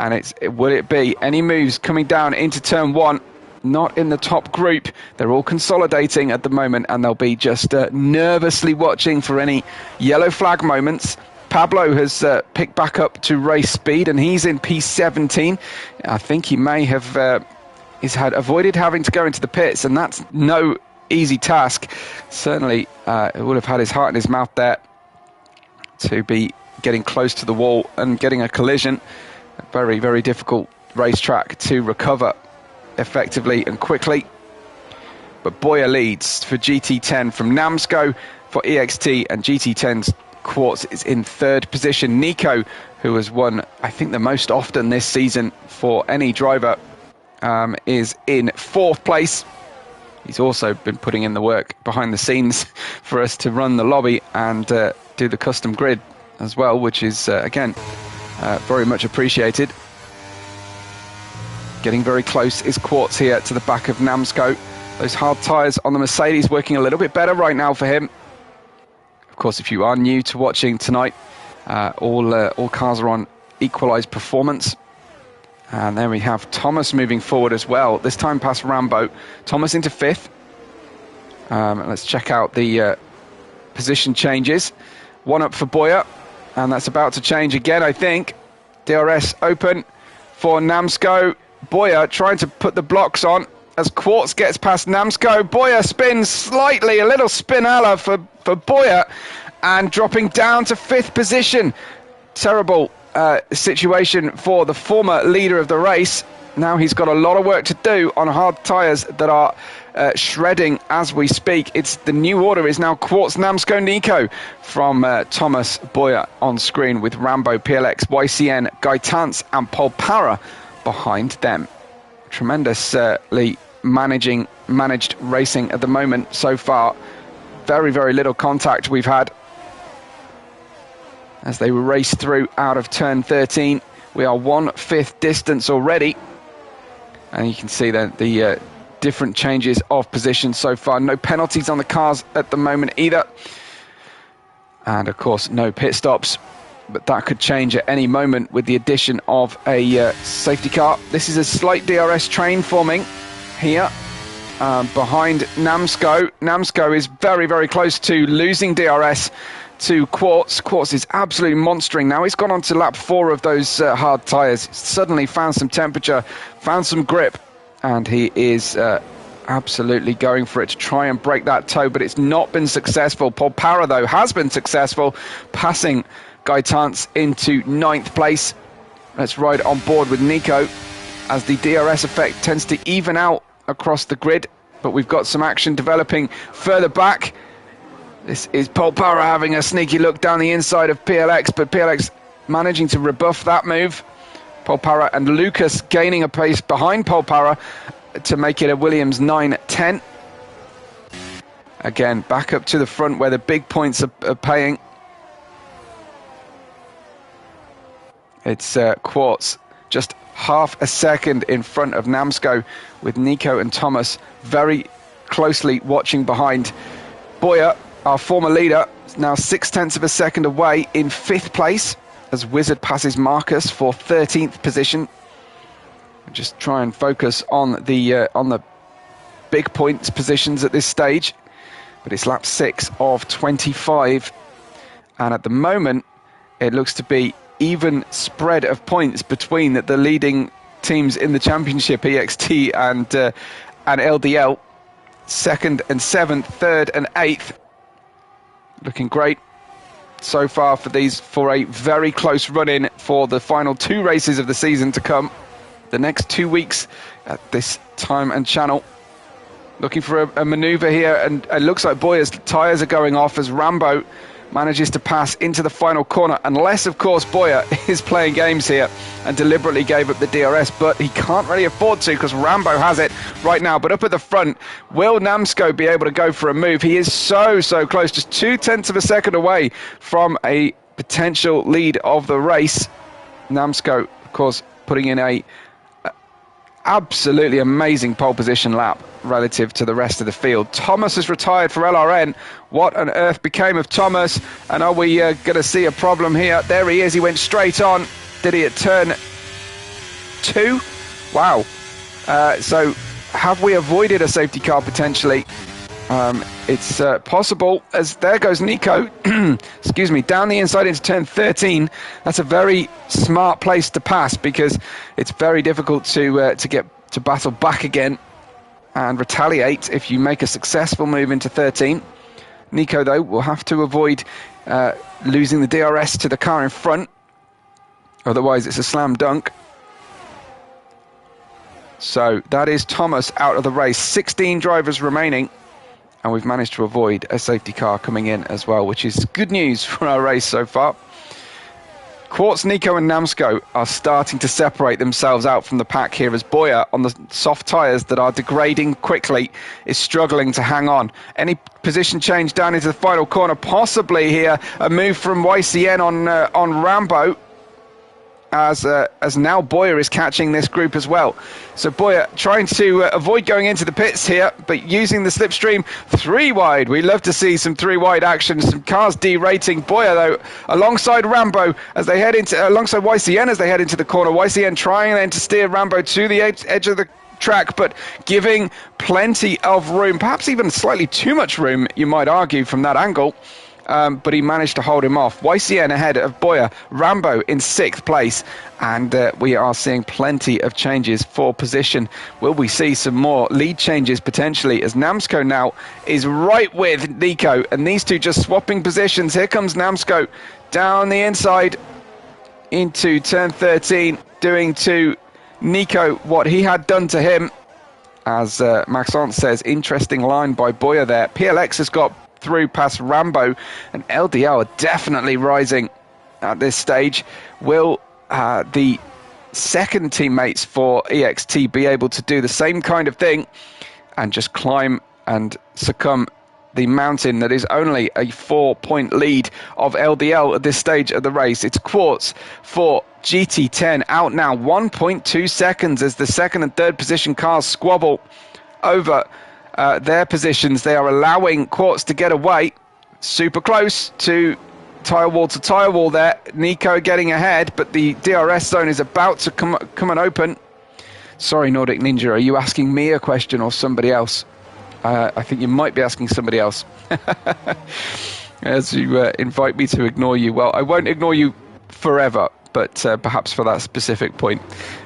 And will it be any moves coming down into turn 1? not in the top group. They're all consolidating at the moment, and they'll be just nervously watching for any yellow flag moments. Pablo has picked back up to race speed, and he's in P17. I think he may have avoided having to go into the pits, and that's no easy task. Certainly would have had his heart in his mouth there to be getting close to the wall and getting a collision. A very, very difficult racetrack to recover effectively and quickly. But Boyer leads for GT10 from Namsco for EXT, and GT10's Quartz is in third position. Nico, who has won, I think, the most often this season for any driver, is in fourth place. He's also been putting in the work behind the scenes for us to run the lobby and do the custom grid as well, which is, again, very much appreciated. Getting very close is Quartz here to the back of Namsco. Those hard tyres on the Mercedes working a little bit better right now for him. Of course, if you are new to watching tonight, all cars are on equalised performance. And there we have Thomas moving forward as well, this time past Rambo. Thomas into fifth. Let's check out the position changes. One up for Boyer, and that's about to change again, I think. DRS open for Namsco. Boyer trying to put the blocks on as Quartz gets past Namsco. Boyer spins slightly, a little spinella for Boyer, and dropping down to fifth position. Terrible situation for the former leader of the race. Now he's got a lot of work to do on hard tyres that are shredding as we speak. It's the new order is now Quartz, Namsco, Nico from Thomas, Boyer on screen, with Rambo, PLX, YCN, Gaitans and Paul Para behind them. Tremendously managed racing at the moment so far. Very, very little contact we've had as they race through out of turn 13. We are 1/5 distance already, and you can see that the different changes of position so far. No penalties on the cars at the moment either, and of course no pit stops, but that could change at any moment with the addition of a safety car. This is a slight DRS train forming here behind Namsco. Namsco is very, very close to losing DRS to Quartz. Quartz is absolutely monstering now. He's gone on to lap 4 of those hard tyres. Suddenly found some temperature, found some grip, and he is absolutely going for it to try and break that toe, but it's not been successful. Paul Para, though, has been successful, passing Gaitans into 9th place. Let's ride on board with Nico as the DRS effect tends to even out across the grid, but we've got some action developing further back. This is Paul Para having a sneaky look down the inside of PLX, but PLX managing to rebuff that move. Paul Para and Lucas gaining a pace behind Paul Para to make it a Williams 9-10. Again, back up to the front where the big points are paying. It's Quartz just half a second in front of Namsco, with Nico and Thomas very closely watching behind. Boyer, our former leader, is now 0.6 of a second away in 5th place as Wizard passes Marcus for 13th position. Just try and focus on the big points positions at this stage, but it's lap 6 of 25, and at the moment it looks to be even spread of points between the leading teams in the championship, EXT and LDL. 2nd and 7th, 3rd and 8th. Looking great so far for a very close run-in for the final 2 races of the season to come. The next 2 weeks at this time and channel. Looking for a manoeuvre here, and it looks like Boyer's tyres are going off as Rambo manages to pass into the final corner, unless, of course, Boyer is playing games here and deliberately gave up the DRS, but he can't really afford to because Rambo has it right now. But up at the front, will Namsco be able to go for a move? He is so close, just 0.2 of a second away from a potential lead of the race. Namsco, of course, putting in a absolutely amazing pole position lap relative to the rest of the field. Thomas has retired for LRN. What on earth became of Thomas? And are we going to see a problem here? There he is. He went straight on. Did he at turn 2? Wow. So have we avoided a safety car potentially? It's possible, as there goes Nico, excuse me, down the inside into turn 13. That's a very smart place to pass, because it's very difficult to get to battle back again and retaliate if you make a successful move into 13. Nico, though, will have to avoid losing the DRS to the car in front. Otherwise, it's a slam dunk. So that is Thomas out of the race. 16 drivers remaining. And we've managed to avoid a safety car coming in as well, which is good news for our race so far. Quartz, Nico and Namsko are starting to separate themselves out from the pack here, as Boyer, on the soft tyres that are degrading quickly, is struggling to hang on. Any position change down into the final corner, possibly here, a move from YCN on Rambo, as now Boyer is catching this group as well. So Boyer trying to avoid going into the pits here, but using the slipstream 3 wide. We love to see some 3 wide action, some cars derating. Boyer, though, alongside Rambo as they head into, alongside YCN as they head into the corner. YCN trying then to steer Rambo to the edge of the track, but giving plenty of room, perhaps even slightly too much room, you might argue, from that angle. But he managed to hold him off. YCN ahead of Boyer, Rambo in 6th place, and we are seeing plenty of changes for position. Will we see some more lead changes potentially, as Namsko now is right with Nico, and these two just swapping positions. Here comes Namsko down the inside into turn 13, doing to Nico what he had done to him. As Maxence says, interesting line by Boyer there. PLX has got through past Rambo, and LDL are definitely rising at this stage. Will the second teammates for EXT be able to do the same kind of thing and just climb and succumb the mountain that is only a 4-point lead of LDL at this stage of the race? It's Quartz for GT10 out now, 1.2 seconds as the second and third position cars squabble over their positions. They are allowing Quartz to get away. Super close to tyre wall there. Nico getting ahead, but the DRS zone is about to come and open. Sorry, Nordic Ninja, are you asking me a question or somebody else? I think you might be asking somebody else. As you invite me to ignore you. Well, I won't ignore you forever, but perhaps for that specific point.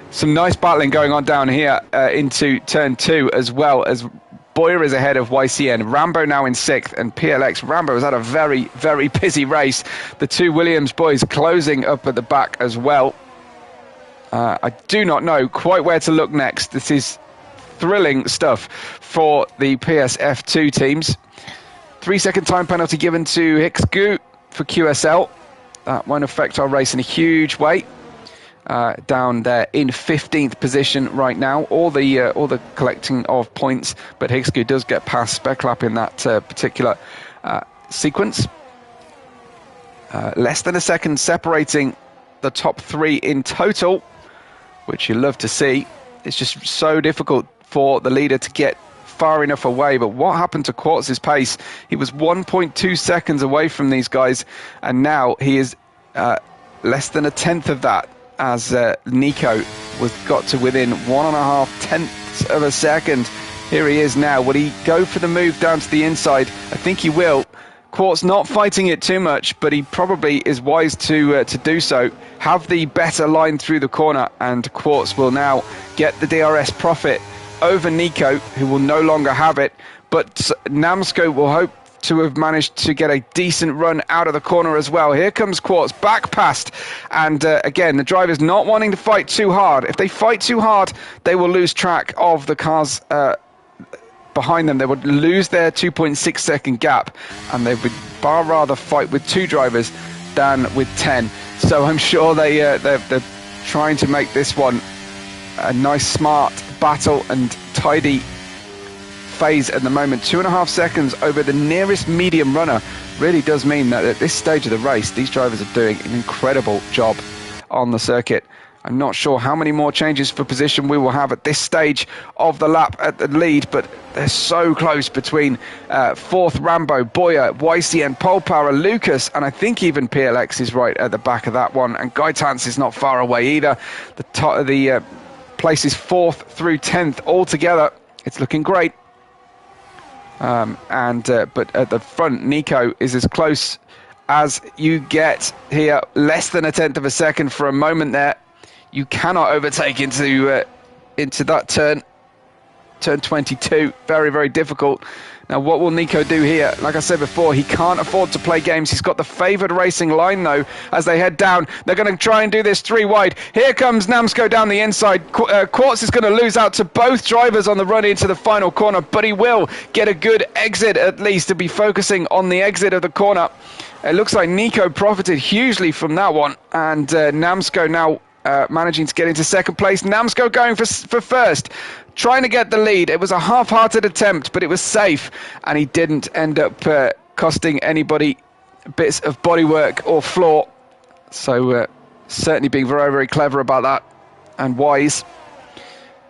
Some nice battling going on down here into turn 2, as well as Boyer is ahead of YCN. Rambo now in 6th, and PLX. Rambo has had a very, very busy race. The two Williams boys closing up at the back as well. I do not know quite where to look next. This is thrilling stuff for the PSF2 teams. 3-second time penalty given to Hicksgu for QSL. That won't affect our race in a huge way. Down there in 15th position right now, all the collecting of points, but Hicksgu does get past Speclap in that particular sequence. Less than a second separating the top 3 in total, which you love to see. It's just so difficult for the leader to get far enough away. But what happened to Quartz's pace? He was 1.2 seconds away from these guys, and now he is less than a tenth of that, as Nico got to within 1.5 tenths of a second. Here he is now. Will he go for the move down to the inside? I think he will. Quartz not fighting it too much, but he probably is wise to do so. Have the better line through the corner, and Quartz will now get the DRS profit over Nico, who will no longer have it. But Namsko will hope to have managed to get a decent run out of the corner as well. Here comes Quartz, back past, and again, the driver's not wanting to fight too hard. If they fight too hard, they will lose track of the cars behind them. They would lose their 2.6 second gap, and they would far rather fight with 2 drivers than with 10. So I'm sure they're trying to make this one a nice, smart battle and tidy phase at the moment. 2.5 seconds over the nearest medium runner really does mean that at this stage of the race, these drivers are doing an incredible job on the circuit. I'm not sure how many more changes for position we will have at this stage of the lap at the lead, but they're so close between 4th Rambo, Boyer, YCN, Pole Power, Lucas, and I think even PLX is right at the back of that one, and Gaitans is not far away either. The places 4th through 10th all together It's looking great. But at the front, Nico is as close as you get here. Less than a tenth of a second for a moment there. You cannot overtake into that turn 22. Very, very difficult. Now, what will Nico do here? Like I said before, he can't afford to play games. He's got the favoured racing line, though, as they head down. They're going to try and do this 3 wide. Here comes Namsko down the inside. Quartz is going to lose out to both drivers on the run into the final corner, but he will get a good exit, at least, to be focusing on the exit of the corner. It looks like Nico profited hugely from that one, and Namsko now managing to get into second place. Namsko going for first, trying to get the lead. It was a half-hearted attempt, but it was safe, and he didn't end up costing anybody bits of bodywork or floor. So certainly being very, very clever about that and wise.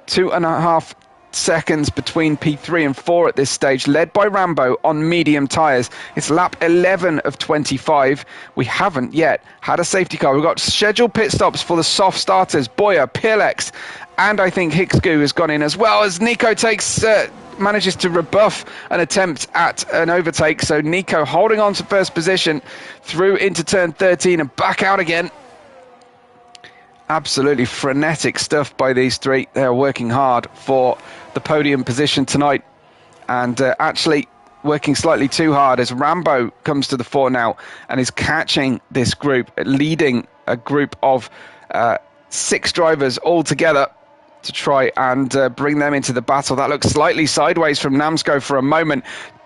2.5 seconds between P3 and 4 at this stage, led by Rambo on medium tyres. It's lap 11 of 25. We haven't yet had a safety car. We've got scheduled pit stops for the soft starters, Boyer, PLX, and I think Hickscoo has gone in, as well as Nico manages to rebuff an attempt at an overtake. So Nico holding on to first position through into turn 13 and back out again. Absolutely frenetic stuff by these three. They're working hard for the podium position tonight, and actually working slightly too hard as Rambo comes to the fore now and is catching this group, leading a group of 6 drivers all together to try and bring them into the battle. That looks slightly sideways from Namsko for a moment.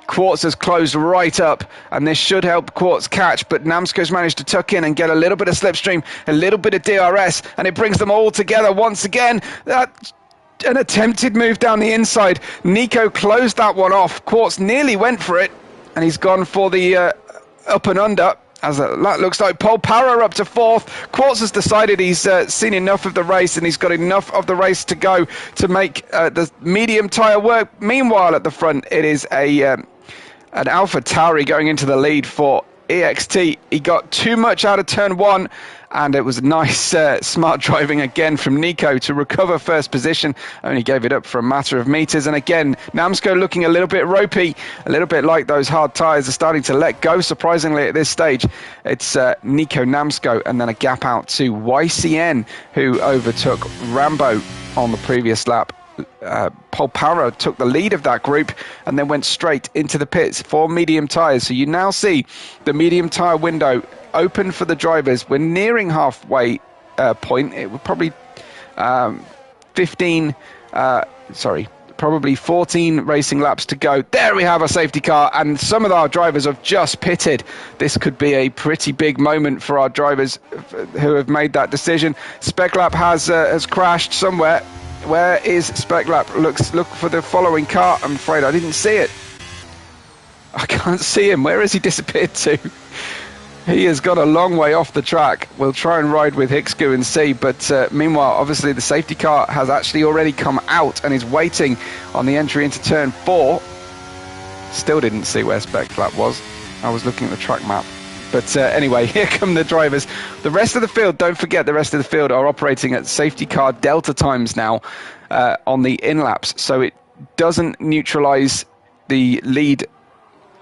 Quartz has closed right up, and this should help Quartz catch, but Namsko's managed to tuck in and get a little bit of slipstream, a little bit of DRS, and it brings them all together once again. An attempted move down the inside. Nico closed that one off. Quartz nearly went for it, and he's gone for the up and under. As that looks like Paul Parra up to 4th. Quartz has decided he's seen enough of the race, and he's got enough of the race to go to make the medium tyre work. Meanwhile, at the front, it is an Alpha Tauri going into the lead for EXT. He got too much out of turn 1, and it was nice smart driving again from Nico to recover first position. Only gave it up for a matter of meters, and again Namsko looking a little bit ropey, a little bit like those hard tyres are starting to let go. Surprisingly at this stage, it's Nico, Namsko, and then a gap out to YCN, who overtook Rambo on the previous lap. Paul Parra took the lead of that group and then went straight into the pits for medium tyres. So you now see the medium tyre window open for the drivers. We're nearing halfway point. It would probably probably 14 racing laps to go. There we have a safety car, and some of our drivers have just pitted. This could be a pretty big moment for our drivers who have made that decision. Spec Lap has crashed somewhere. Where is Spec Lap? Look for the following car. I'm afraid I didn't see it. I can't see him. Where has he disappeared to? He has got a long way off the track. We'll try and ride with Hickscoo and see. But meanwhile, obviously the safety car has actually already come out and is waiting on the entry into turn 4. Still didn't see where Spec Lap was. I was looking at the track map. But anyway, here come the drivers. The rest of the field, don't forget, the rest of the field are operating at safety car delta times now on the in-laps. So it doesn't neutralise the lead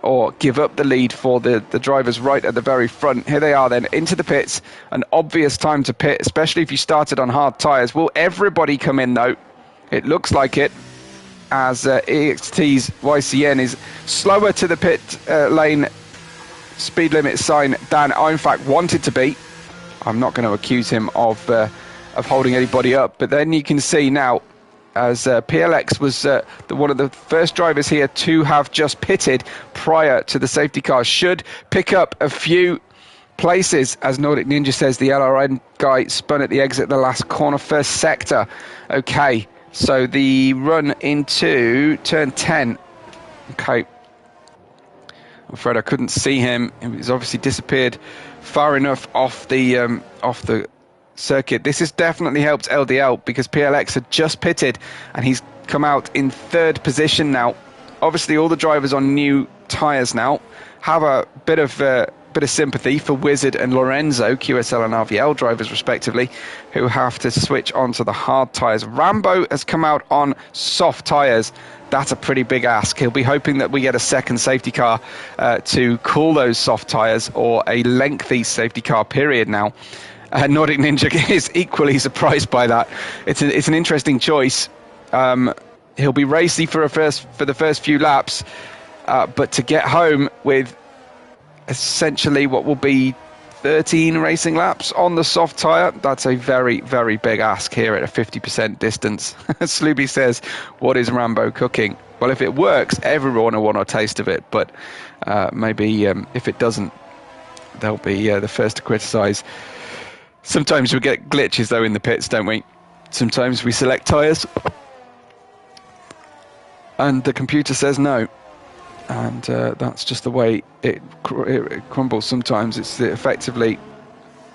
or give up the lead for the drivers right at the very front. Here they are then, into the pits. An obvious time to pit, especially if you started on hard tyres. Will everybody come in, though? It looks like it, as EXT's YCN is slower to the pit lane speed limit sign than I in fact wanted to be. I'm not going to accuse him of holding anybody up, but then you can see now as PLX was one of the first drivers here to have just pitted prior to the safety car, should pick up a few places. As Nordic Ninja says, the LRN guy spun at the exit of the last corner, first sector. Okay, so the run into turn 10. Okay, I'm afraid I couldn't see him. He's obviously disappeared far enough off the circuit. This has definitely helped LDL because PLX had just pitted and he's come out in 3rd position now. Obviously all the drivers on new tyres now have a bit of bit of sympathy for Wizard and Lorenzo, QSL and RVL drivers respectively, who have to switch onto the hard tyres. Rambo has come out on soft tyres. That's a pretty big ask. He'll be hoping that we get a second safety car to cool those soft tyres, or a lengthy safety car period now. Nordic Ninja is equally surprised by that. It's an interesting choice. He'll be racy for the first few laps, but to get home with essentially what will be 13 racing laps on the soft tyre, that's a very, very big ask here at a 50% distance. Slooby says, what is Rambo cooking? Well, if it works, everyone will want a taste of it, but maybe if it doesn't, they'll be the first to criticise. Sometimes we get glitches, though, in the pits, don't we? Sometimes we select tyres, and the computer says no. And that's just the way it crumbles sometimes. It's effectively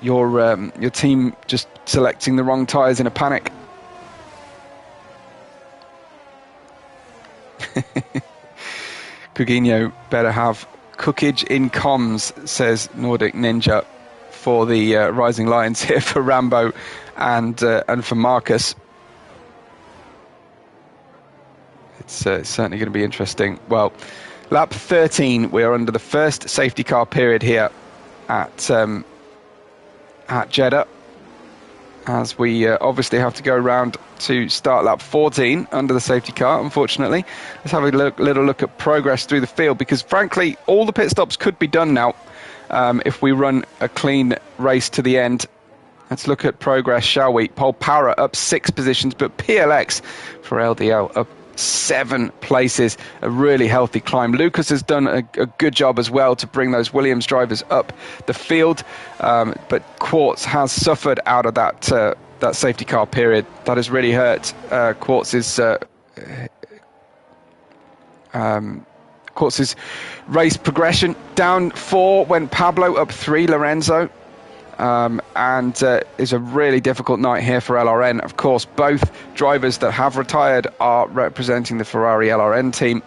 your team just selecting the wrong tyres in a panic. Coutinho better have cookage in comms, says Nordic Ninja, for the Rising Lions here for Rambo and for Marcus. It's certainly going to be interesting. Well, lap 13, we're under the first safety car period here at Jeddah, as we obviously have to go around to start lap 14 under the safety car, unfortunately. Let's have a little look at progress through the field, because frankly, all the pit stops could be done now if we run a clean race to the end. Let's look at progress, shall we? Pole Para up 6 positions, but PLX for LDL up 7 places. A really healthy climb. Lucas has done a good job as well to bring those Williams drivers up the field, but Quartz has suffered out of that safety car period. That has really hurt Quartz's race progression. Down 4 went Pablo, up 3 Lorenzo. And it's a really difficult night here for LRN. Of course, both drivers that have retired are representing the Ferrari LRN team.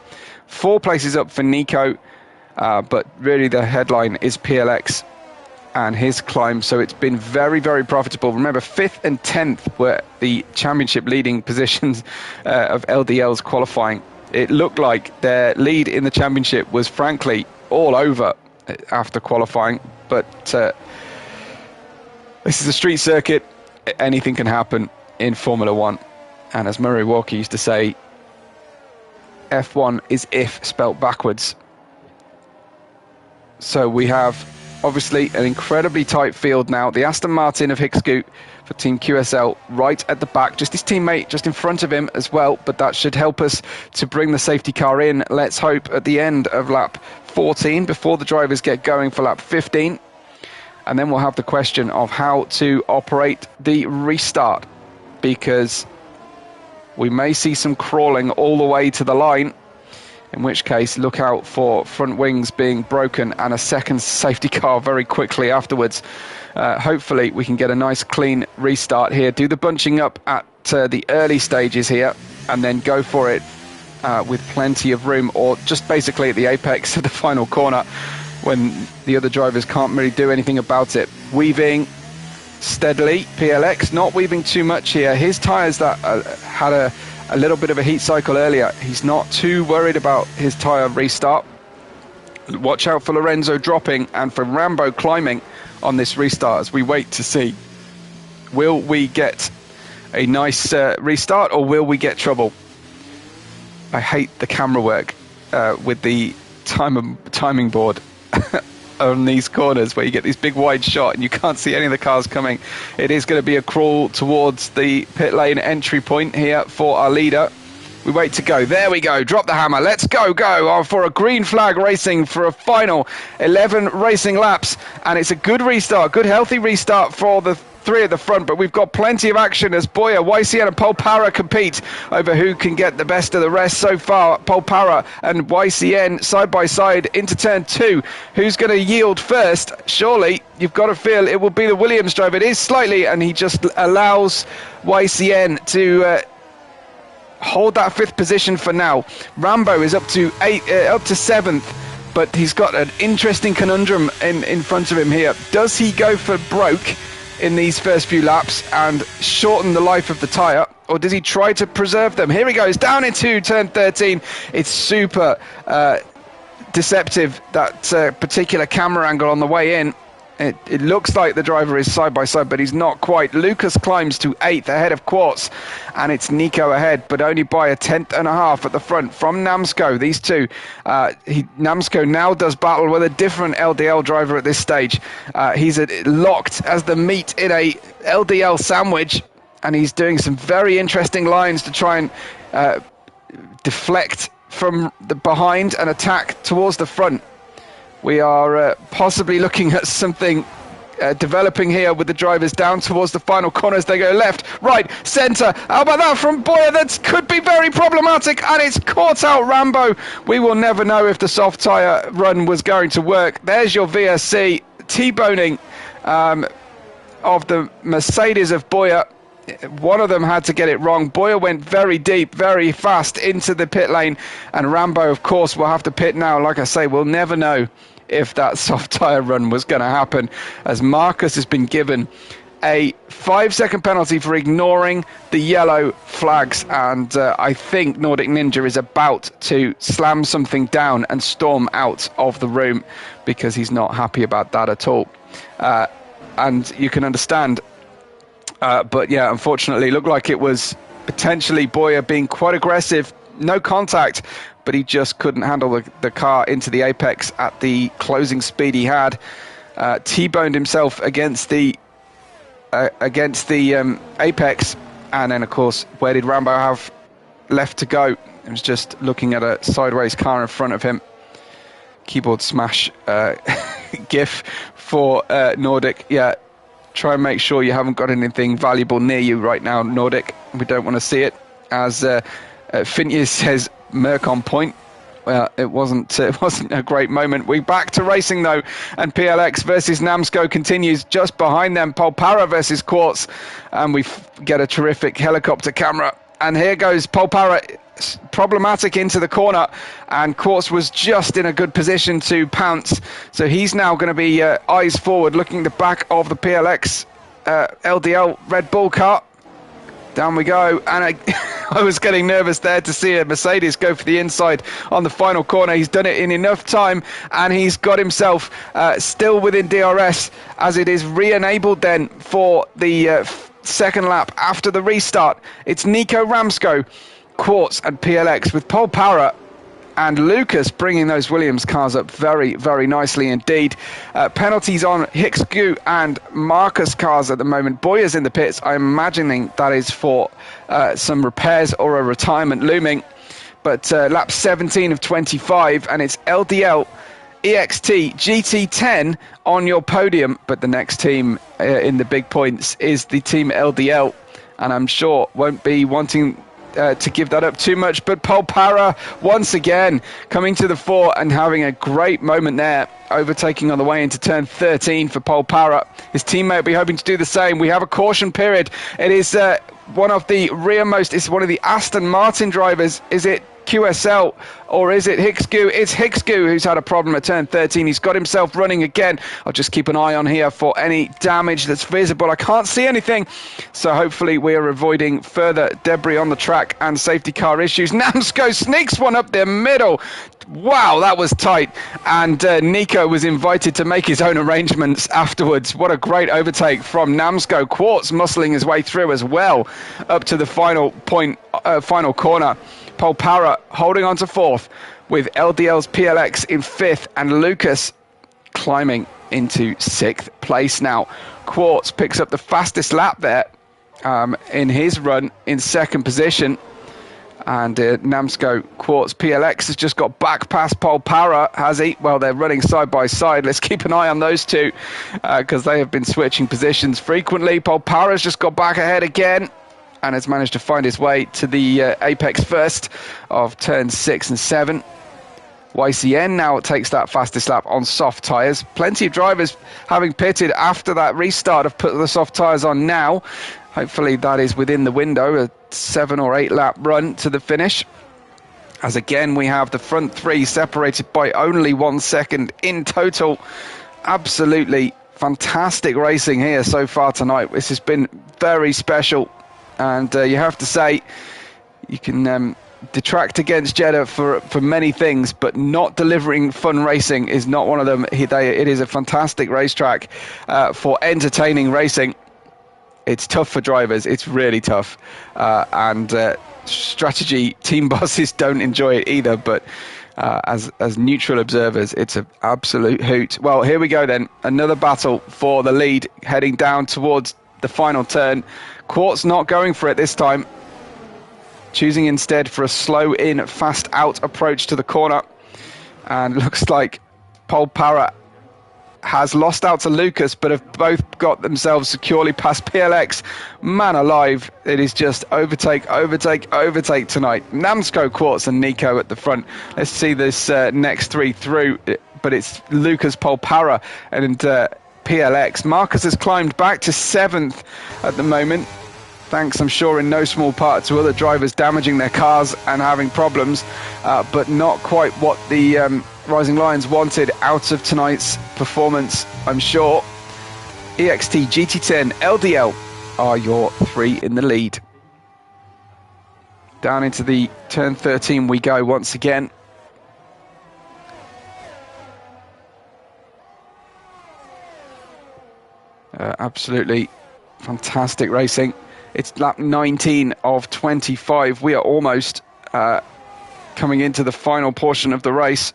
4 places up for Nico, but really the headline is PLX and his climb. So it's been very, very profitable. Remember, 5th and 10th were the championship leading positions of LDL's qualifying. It looked like their lead in the championship was frankly all over after qualifying, but this is a street circuit. Anything can happen in Formula One. And as Murray Walker used to say, F1 is if spelt backwards. So we have obviously an incredibly tight field now. The Aston Martin of Hickscoot for Team QSL right at the back. Just his teammate just in front of him as well. But that should help us to bring the safety car in, let's hope, at the end of lap 14 before the drivers get going for lap 15. And then we'll have the question of how to operate the restart, because we may see some crawling all the way to the line, in which case look out for front wings being broken and a second safety car very quickly afterwards. Hopefully we can get a nice clean restart here, do the bunching up at the early stages here, and then go for it with plenty of room, or just basically at the apex of the final corner, when the other drivers can't really do anything about it. Weaving steadily, PLX not weaving too much here. His tyres that had a little bit of a heat cycle earlier, he's not too worried about his tyre restart. Watch out for Lorenzo dropping and for Rambo climbing on this restart as we wait to see, will we get a nice restart, or will we get trouble? I hate the camera work with the timing board on these corners where you get this big wide shot and you can't see any of the cars coming. It is going to be a crawl towards the pit lane entry point here for our leader. We wait to go. There we go. Drop the hammer. Let's go for a green flag racing for a final 11 racing laps. And it's a good restart, good healthy restart for the 3 at the front, but we've got plenty of action as Boyer, YCN and Pole Para compete over who can get the best of the rest so far. Pole Para and YCN side by side into turn 2. Who's going to yield first? Surely you've got to feel it will be the Williams driver. It is slightly, and he just allows YCN to hold that 5th position for now. Rambo is up to 7th. but he's got an interesting conundrum in front of him here. Does he go for broke in these first few laps and shorten the life of the tyre, or does he try to preserve them? Here he goes, down into turn 13. It's super deceptive, that particular camera angle on the way in. It looks like the driver is side by side, but he's not quite. Lucas climbs to 8th ahead of Quartz, and it's Nico ahead, but only by a 10th.5 at the front from Namsco. These two, Namsco now does battle with a different LDL driver at this stage. He's locked as the meat in a LDL sandwich, and he's doing some very interesting lines to try and deflect from the behind and attack towards the front. We are possibly looking at something developing here with the drivers down towards the final corners. They go left, right, centre. How about that from Boyer? That could be very problematic, and it's caught out Rambo. We will never know if the soft tyre run was going to work. There's your VSC T-boning of the Mercedes of Boyer. One of them had to get it wrong. Boyer went very deep, very fast into the pit lane, and Rambo, of course, will have to pit now. Like I say, we'll never know if that soft tyre run was going to happen, as Marcus has been given a 5-second penalty for ignoring the yellow flags, and I think Nordic Ninja is about to slam something down and storm out of the room, because he's not happy about that at all. And you can understand. But yeah, unfortunately, it looked like it was potentially Boyer being quite aggressive. No contact, but he just couldn't handle the car into the apex at the closing speed he had. T-boned himself against the apex, and then, of course, where did Rambo have left to go? He was just looking at a sideways car in front of him. Keyboard smash gif for Nordic. Yeah. Try and make sure you haven't got anything valuable near you right now, Nordic. We don't want to see it. As Finjes says, Merc on point. Well, it wasn't a great moment. We're back to racing, though, and PLX versus Namsco continues just behind them. Polpara versus Quartz, and we get a terrific helicopter camera. And here goes Polpara, problematic into the corner, and Quartz was just in a good position to pounce. So he's now going to be eyes forward, looking the back of the PLX LDL Red Bull car. Down we go, and I was getting nervous there to see a Mercedes go for the inside on the final corner. He's done it in enough time, and he's got himself still within DRS, as it is re-enabled then for the second lap after the restart. It's Nico Ramsco, Quartz and PLX, with Polpara and Lucas bringing those Williams cars up very, very nicely indeed. Penalties on Hicksgu and Marcus cars at the moment. Boyer's in the pits. I'm imagining that is for some repairs or a retirement looming. But lap 17 of 25, and it's LDL EXT GT10 on your podium. But the next team in the big points is the team LDL, and I'm sure won't be wanting to give that up too much. But Polpara once again coming to the fore and having a great moment there, overtaking on the way into turn 13 for Polpara. His teammate will be hoping to do the same. We have a caution period. It is one of the rearmost, it's one of the Aston Martin drivers. Is it QSL or is it Hicksgu? It's Hicksgu who's had a problem at turn 13. He's got himself running again. I'll just keep an eye on here for any damage that's visible. I can't see anything, so hopefully we are avoiding further debris on the track and safety car issues. Namsco sneaks one up the middle. Wow, that was tight, and Nico was invited to make his own arrangements afterwards. What a great overtake from Namsco. Quartz muscling his way through as well up to the final point, final corner. Polpara holding on to fourth, with LDL's PLX in fifth, and Lucas climbing into sixth place now. Quartz picks up the fastest lap there in his run in second position, and Namsco Quartz PLX has just got back past Polpara, has he? Well, they're running side by side. Let's keep an eye on those two, because they have been switching positions frequently. Polpara's just got back ahead again, and has managed to find his way to the apex first of turns 6 and 7. YCN now takes that fastest lap on soft tyres. Plenty of drivers having pitted after that restart have put the soft tyres on now. Hopefully that is within the window, a 7 or 8 lap run to the finish. as again we have the front three separated by only 1 second in total. Absolutely fantastic racing here so far tonight. This has been very special, and you have to say, you can detract against Jeddah for many things, but not delivering fun racing is not one of them. It is a fantastic racetrack for entertaining racing. It's tough for drivers. It's really tough, and strategy team bosses don't enjoy it either, but as neutral observers, it's an absolute hoot. Well, here we go then. Another battle for the lead, heading down towards the final turn. Quartz not going for it this time, choosing instead for a slow in, fast out approach to the corner. And looks like Pol Para has lost out to Lucas, but have both got themselves securely past PLX. Man alive, it is just overtake tonight. Namsco, Quartz and Nico at the front. Let's see this next three through, but it's Lucas, Pol Para and PLX. Marcus has climbed back to 7th at the moment, thanks, I'm sure, in no small part to other drivers damaging their cars and having problems, but not quite what the Rising Lions wanted out of tonight's performance, I'm sure. EXT, GT10, LDL are your three in the lead. Down into the turn 13 we go once again. Absolutely fantastic racing. It's lap 19 of 25. We are almost coming into the final portion of the race.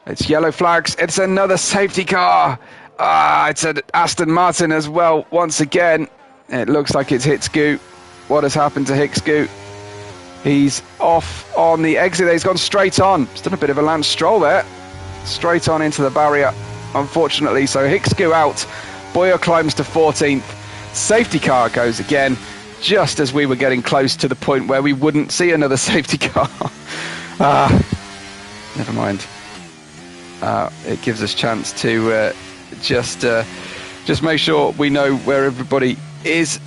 It's yellow flags. It's another safety car. It's an Aston Martin as well. Once again, it looks like it's Hitsgu. What has happened to Hitsgu? He's off on the exit. He's gone straight on. He's done a bit of a Lance Stroll there. Straight on into the barrier, unfortunately. So Hitsgu out. Boyer climbs to 14th. Safety car goes again, just as we were getting close to the point where we wouldn't see another safety car. Never mind. It gives us chance to just make sure we know where everybody is,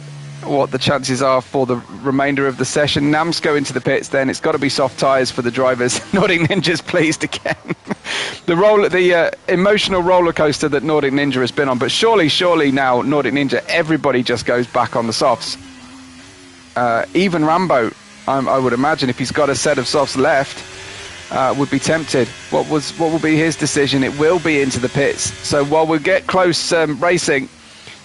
what the chances are for the remainder of the session. Namsco into the pits then. It's got to be soft tyres for the drivers. Nordic Ninja's pleased again. The emotional roller coaster that Nordic Ninja has been on, but surely now Nordic Ninja, everybody just goes back on the softs. Even Rambo, I would imagine, if he's got a set of softs left, would be tempted. What will be his decision? It will be into the pits. So while we get close racing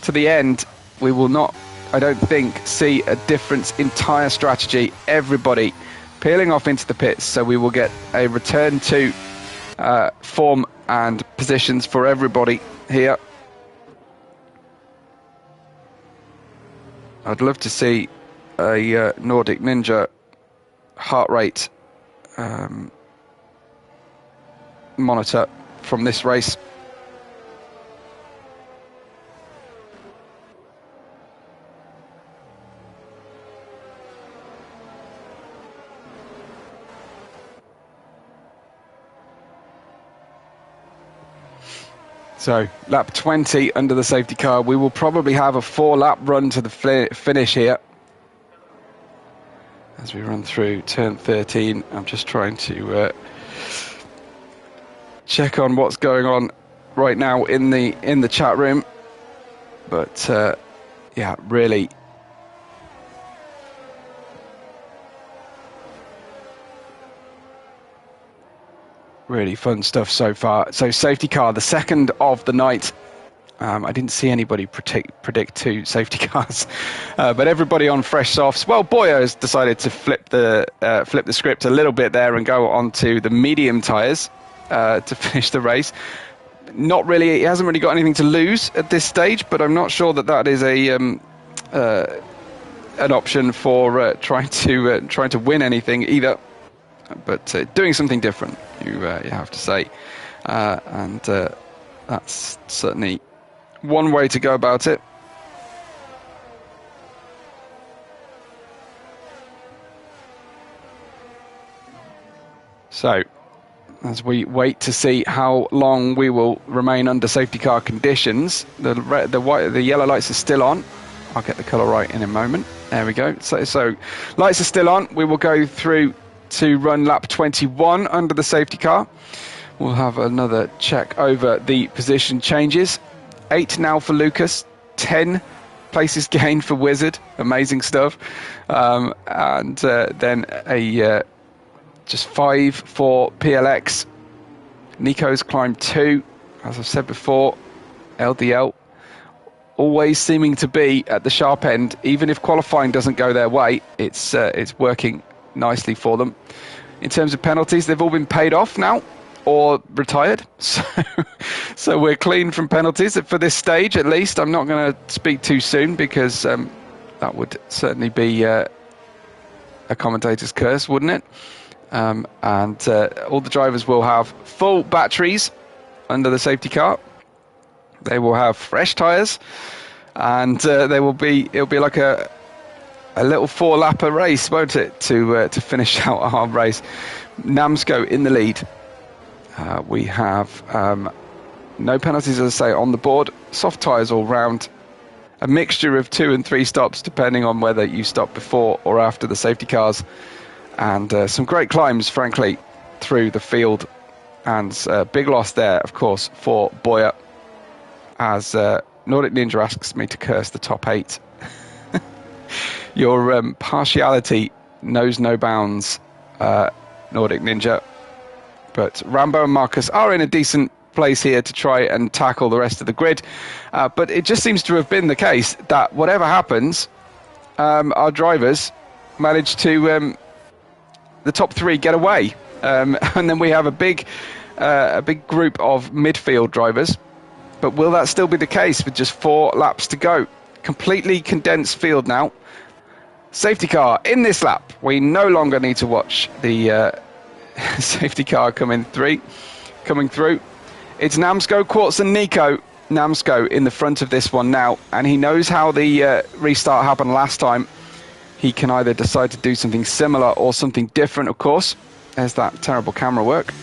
to the end, we will not, I don't think, see a difference in tyre strategy. Everybody peeling off into the pits, so we will get a return to form and positions for everybody here. I'd love to see a Nordic Ninja heart rate monitor from this race. So, lap 20 under the safety car. We will probably have a 4-lap run to the finish here. As we run through turn 13, I'm just trying to check on what's going on right now in the chat room. But, yeah, really fun stuff so far. So safety car, the second of the night. I didn't see anybody predict 2 safety cars, but everybody on fresh softs. Well, Boyer has decided to flip the script a little bit there and go on to the medium tyres to finish the race. Not really, he hasn't really got anything to lose at this stage, but I'm not sure that is an option for trying to win anything either. But doing something different, you have to say, and that's certainly one way to go about it. So, as we wait to see how long we will remain under safety car conditions, the yellow lights are still on. I'll get the colour right in a moment. There we go. So lights are still on. We will go through to run lap 21 under the safety car. We'll have another check over the position changes. 8 now for Lucas, 10 places gained for Wizard. Amazing stuff. And then just 5 for PLX. Nico's climbed 2, as I've said before. LDL always seeming to be at the sharp end. Even if qualifying doesn't go their way, it's working nicely for them. In terms of penalties, they've all been paid off now or retired. So we're clean from penalties for this stage, at least. I'm not going to speak too soon because that would certainly be a commentator's curse, wouldn't it? And all the drivers will have full batteries under the safety car. They will have fresh tyres, and it'll be like a little 4-lapper race, won't it, to finish out our race. Namsco in the lead. We have no penalties, as I say, on the board. Soft tyres all round. A mixture of 2 and 3 stops, depending on whether you stop before or after the safety cars. And some great climbs, frankly, through the field. And big loss there, of course, for Boyer, as Nordic Ninja asks me to curse the top 8. Your partiality knows no bounds, Nordic Ninja. But Rambo and Marcus are in a decent place here to try and tackle the rest of the grid. But it just seems to have been the case that whatever happens, our drivers manage to, the top 3 get away. And then we have a big group of midfield drivers. But will that still be the case with just 4 laps to go? Completely condensed field now. Safety car in this lap. We no longer need to watch the safety car coming through. It's Namsco, Quartz and Nico. Namsco in the front of this one now, and he knows how the restart happened last time. He can either decide to do something similar or something different, of course. There's that terrible camera work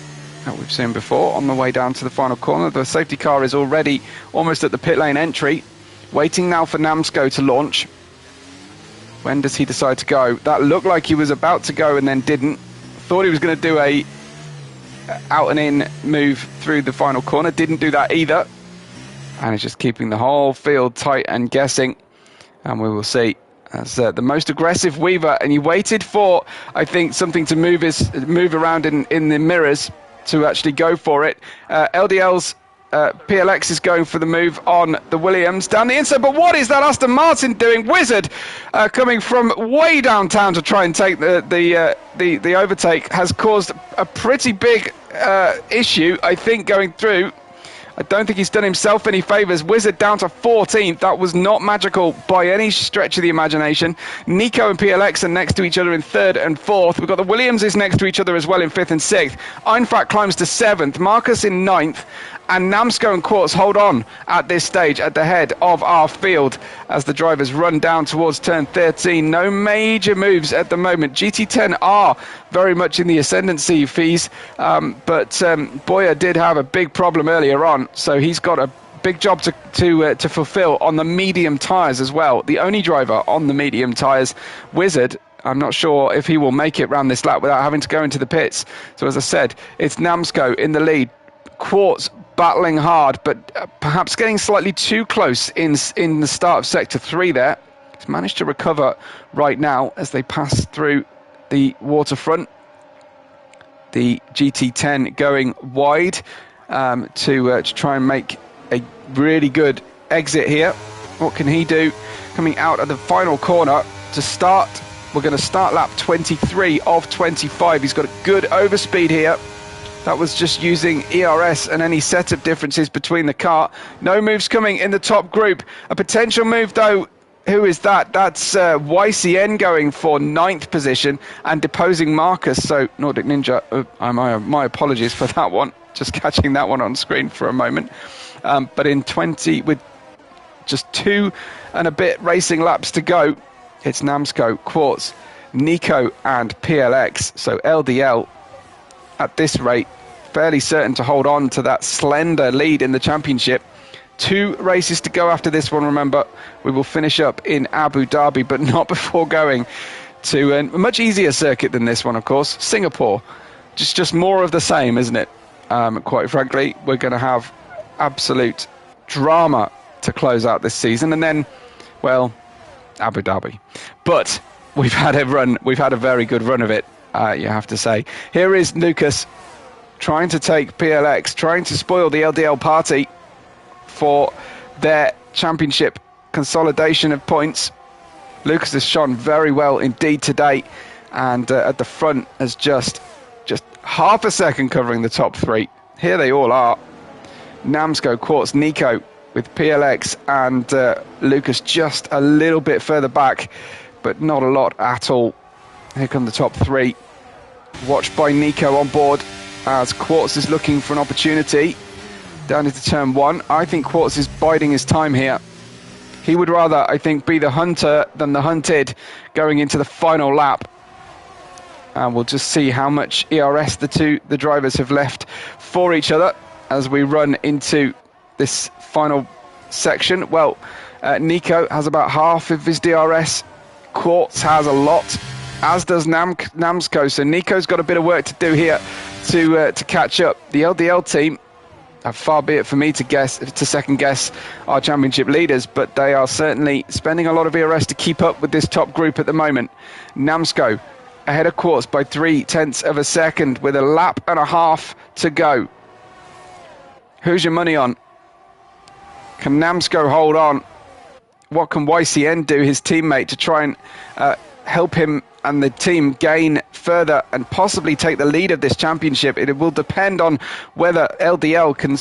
that we've seen before on the way down to the final corner. The safety car is already almost at the pit lane entry, waiting now for Namsco to launch. When does he decide to go? That looked like he was about to go and then didn't. Thought he was going to do a out and in move through the final corner. Didn't do that either. And he's just keeping the whole field tight and guessing. And we will see. As the most aggressive Weaver, and he waited for, I think, something to move around in the mirrors to actually go for it. LDL's PLX is going for the move on the Williams down the inside, but what is that Aston Martin doing? Wizard coming from way downtown to try and take the overtake has caused a pretty big issue, I think, going through. I don't think he's done himself any favours. Wizard down to 14th. That was not magical by any stretch of the imagination. Nico and PLX are next to each other in 3rd and 4th. We've got the Williamses next to each other as well in 5th and 6th. Einfact climbs to 7th. Marcus in 9th. And Namsco and Quartz hold on at this stage at the head of our field as the drivers run down towards turn 13. No major moves at the moment. GT10 are very much in the ascendancy, Fees, but Boyer did have a big problem earlier on, so he's got a big job to fulfill on the medium tyres as well. The only driver on the medium tyres, Wizard, I'm not sure if he will make it round this lap without having to go into the pits. So as I said, it's Namsco in the lead. Quartz battling hard, but perhaps getting slightly too close in the start of Sector 3 there. He's managed to recover right now as they pass through the waterfront. The GT10 going wide to try and make a really good exit here. What can he do? Coming out of the final corner to start. We're going to start lap 23 of 25. He's got a good overspeed here. That was just using ERS and any setup differences between the car. No moves coming in the top group. A potential move, though. Who is that? That's YCN going for 9th position and deposing Marcus. So Nordic Ninja, my apologies for that one. Just catching that one on screen for a moment. But in 20, with just 2 and a bit racing laps to go, it's Namsco, Quartz, Nico and PLX. So LDL, at this rate, fairly certain to hold on to that slender lead in the championship. 2 races to go after this one, remember. We will finish up in Abu Dhabi, but not before going to a much easier circuit than this one, of course, Singapore. Just more of the same, isn't it? Quite frankly, we're going to have absolute drama to close out this season, and then, well, Abu Dhabi. But we've had a very good run of it, you have to say. Here is Lucas trying to take PLX, trying to spoil the LDL party for their championship consolidation of points. Lucas has shone very well indeed today, and at the front has just half a second covering the top 3. Here they all are. Namsco, Quartz, Nico with PLX, and Lucas just a little bit further back, but not a lot at all. Here come the top 3. Watched by Nico on board as Quartz is looking for an opportunity down into turn 1. I think Quartz is biding his time here. He would rather, I think, be the hunter than the hunted going into the final lap. And we'll just see how much ERS the drivers have left for each other as we run into this final section. Well, Nico has about half of his DRS. Quartz has a lot, as does Namsco. So Nico's got a bit of work to do here to catch up. The LDL team, far be it for me to second guess our championship leaders, but they are certainly spending a lot of ERS to keep up with this top group at the moment. Namsco ahead of Quartz by 0.3 of a second with a lap and a half to go. Who's your money on? Can Namsco hold on? What can YCN do, his teammate, to try and help him and the team gain further and possibly take the lead of this championship? It will depend on whether LDL can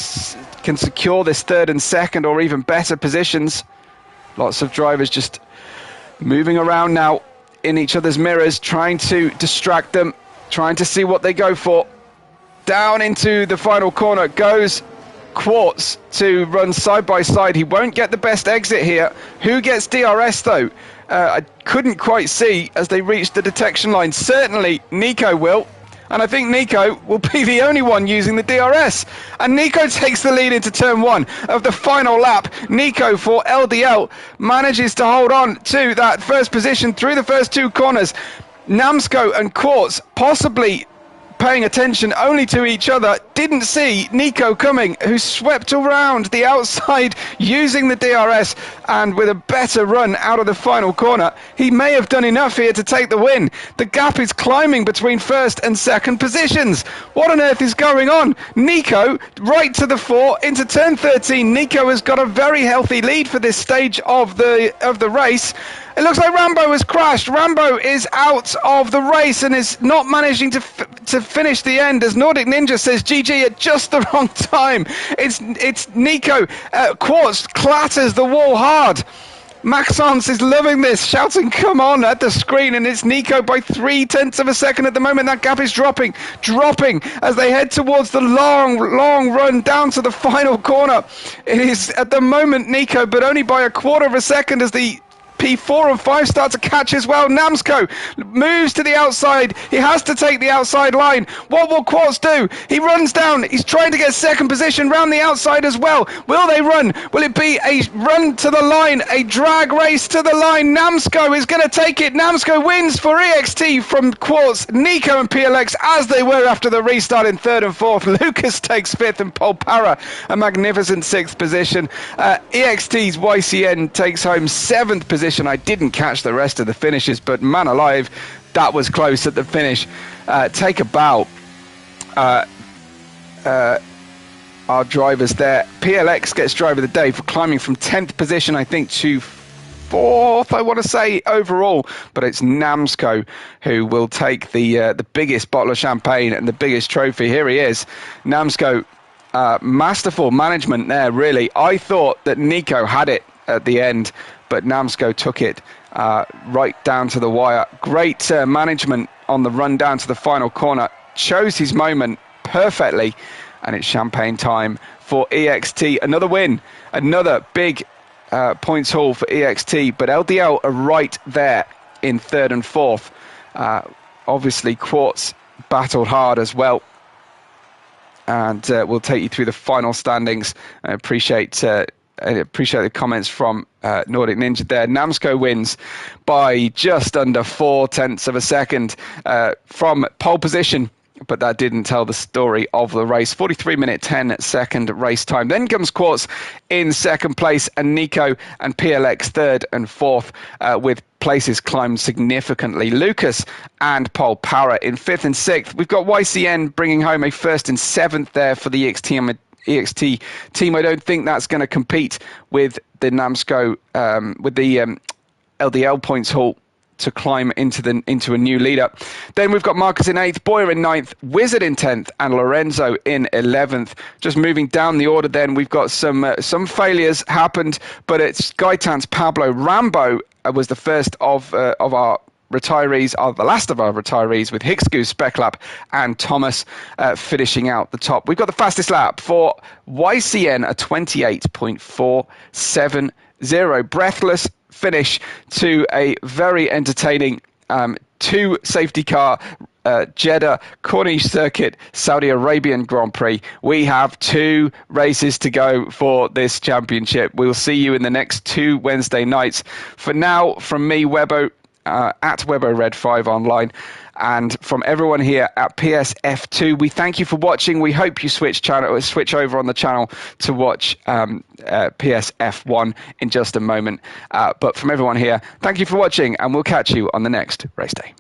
secure this 3rd and 2nd or even better positions. Lots of drivers just moving around now in each other's mirrors, trying to distract them, trying to see what they go for. Down into the final corner goes Quartz to run side by side. He won't get the best exit here. Who gets DRS though? I couldn't quite see as they reached the detection line. Certainly Nico will, and I think Nico will be the only one using the DRS. And Nico takes the lead into turn 1 of the final lap. Nico for LDL manages to hold on to that first position through the first 2 corners. Namsco and Quartz possibly paying attention only to each other, didn't see Nico coming, who swept around the outside using the DRS, and with a better run out of the final corner, he may have done enough here to take the win. The gap is climbing between 1st and 2nd positions. What on earth is going on? Nico right to the fore into turn 13. Nico has got a very healthy lead for this stage of the race. It looks like Rambo has crashed. Rambo is out of the race and is not managing to finish the end, as Nordic Ninja says GG at just the wrong time. It's Nico. Quartz clatters the wall hard. Maxence is loving this, shouting come on at the screen, and it's Nico by 0.3 of a second at the moment. That gap is dropping as they head towards the long run down to the final corner. It is at the moment Nico, but only by 1/4 of a second as the P4 and 5 start to catch as well. Namsco moves to the outside. He has to take the outside line. What will Quartz do? He runs down. He's trying to get 2nd position round the outside as well. Will they run? Will it be a run to the line? A drag race to the line? Namsco is going to take it. Namsco wins for EXT from Quartz, Nico and PLX as they were after the restart in 3rd and 4th. Lucas takes 5th and Paul Parra a magnificent 6th position. EXT's YCN takes home 7th position. I didn't catch the rest of the finishes, but man alive, that was close at the finish. Take a bow. Our drivers there. PLX gets driver of the day for climbing from 10th position, I think, to 4th, I want to say, overall. But it's Namsco who will take the biggest bottle of champagne and the biggest trophy. Here he is. Namsco, masterful management there, really. I thought that Nico had it at the end, but Namsco took it right down to the wire. Great management on the run down to the final corner. Chose his moment perfectly, and it's champagne time for EXT. Another win, another big points haul for EXT, but LDL are right there in 3rd and 4th. Obviously, Quartz battled hard as well. And we'll take you through the final standings. I appreciate I appreciate the comments from Nordic Ninja there. Namsco wins by just under 0.4 of a second from pole position, but that didn't tell the story of the race. 43-minute 10-second race time. Then comes Quartz in second place, and Nico and PLX third and fourth, with places climbed significantly. Lucas and Paul Power in fifth and sixth. We've got YCN bringing home a first and seventh there for the EXT team. I don't think that's going to compete with the Namsco, with the LDL points haul to climb into a new leader. Then we've got Marcus in 8th, Boyer in 9th, Wizard in 10th, and Lorenzo in 11th. Just moving down the order then, we've got some failures happened, but it's Gaetan's Pablo Rambo was the first of our retirees, are the last of our retirees, with Hicksgoose, Speclap and Thomas finishing out the top. We've got the fastest lap for YCN, a 28.470. Breathless finish to a very entertaining two safety car Jeddah Corniche Circuit Saudi Arabian Grand Prix. We have 2 races to go for this championship. We'll see you in the next 2 Wednesday nights. For now, from me, Webbo, at WebboRed5 online, and from everyone here at PSF2, we thank you for watching. We hope you switch over on the channel to watch PSF1 in just a moment. But from everyone here, thank you for watching, and we'll catch you on the next race day.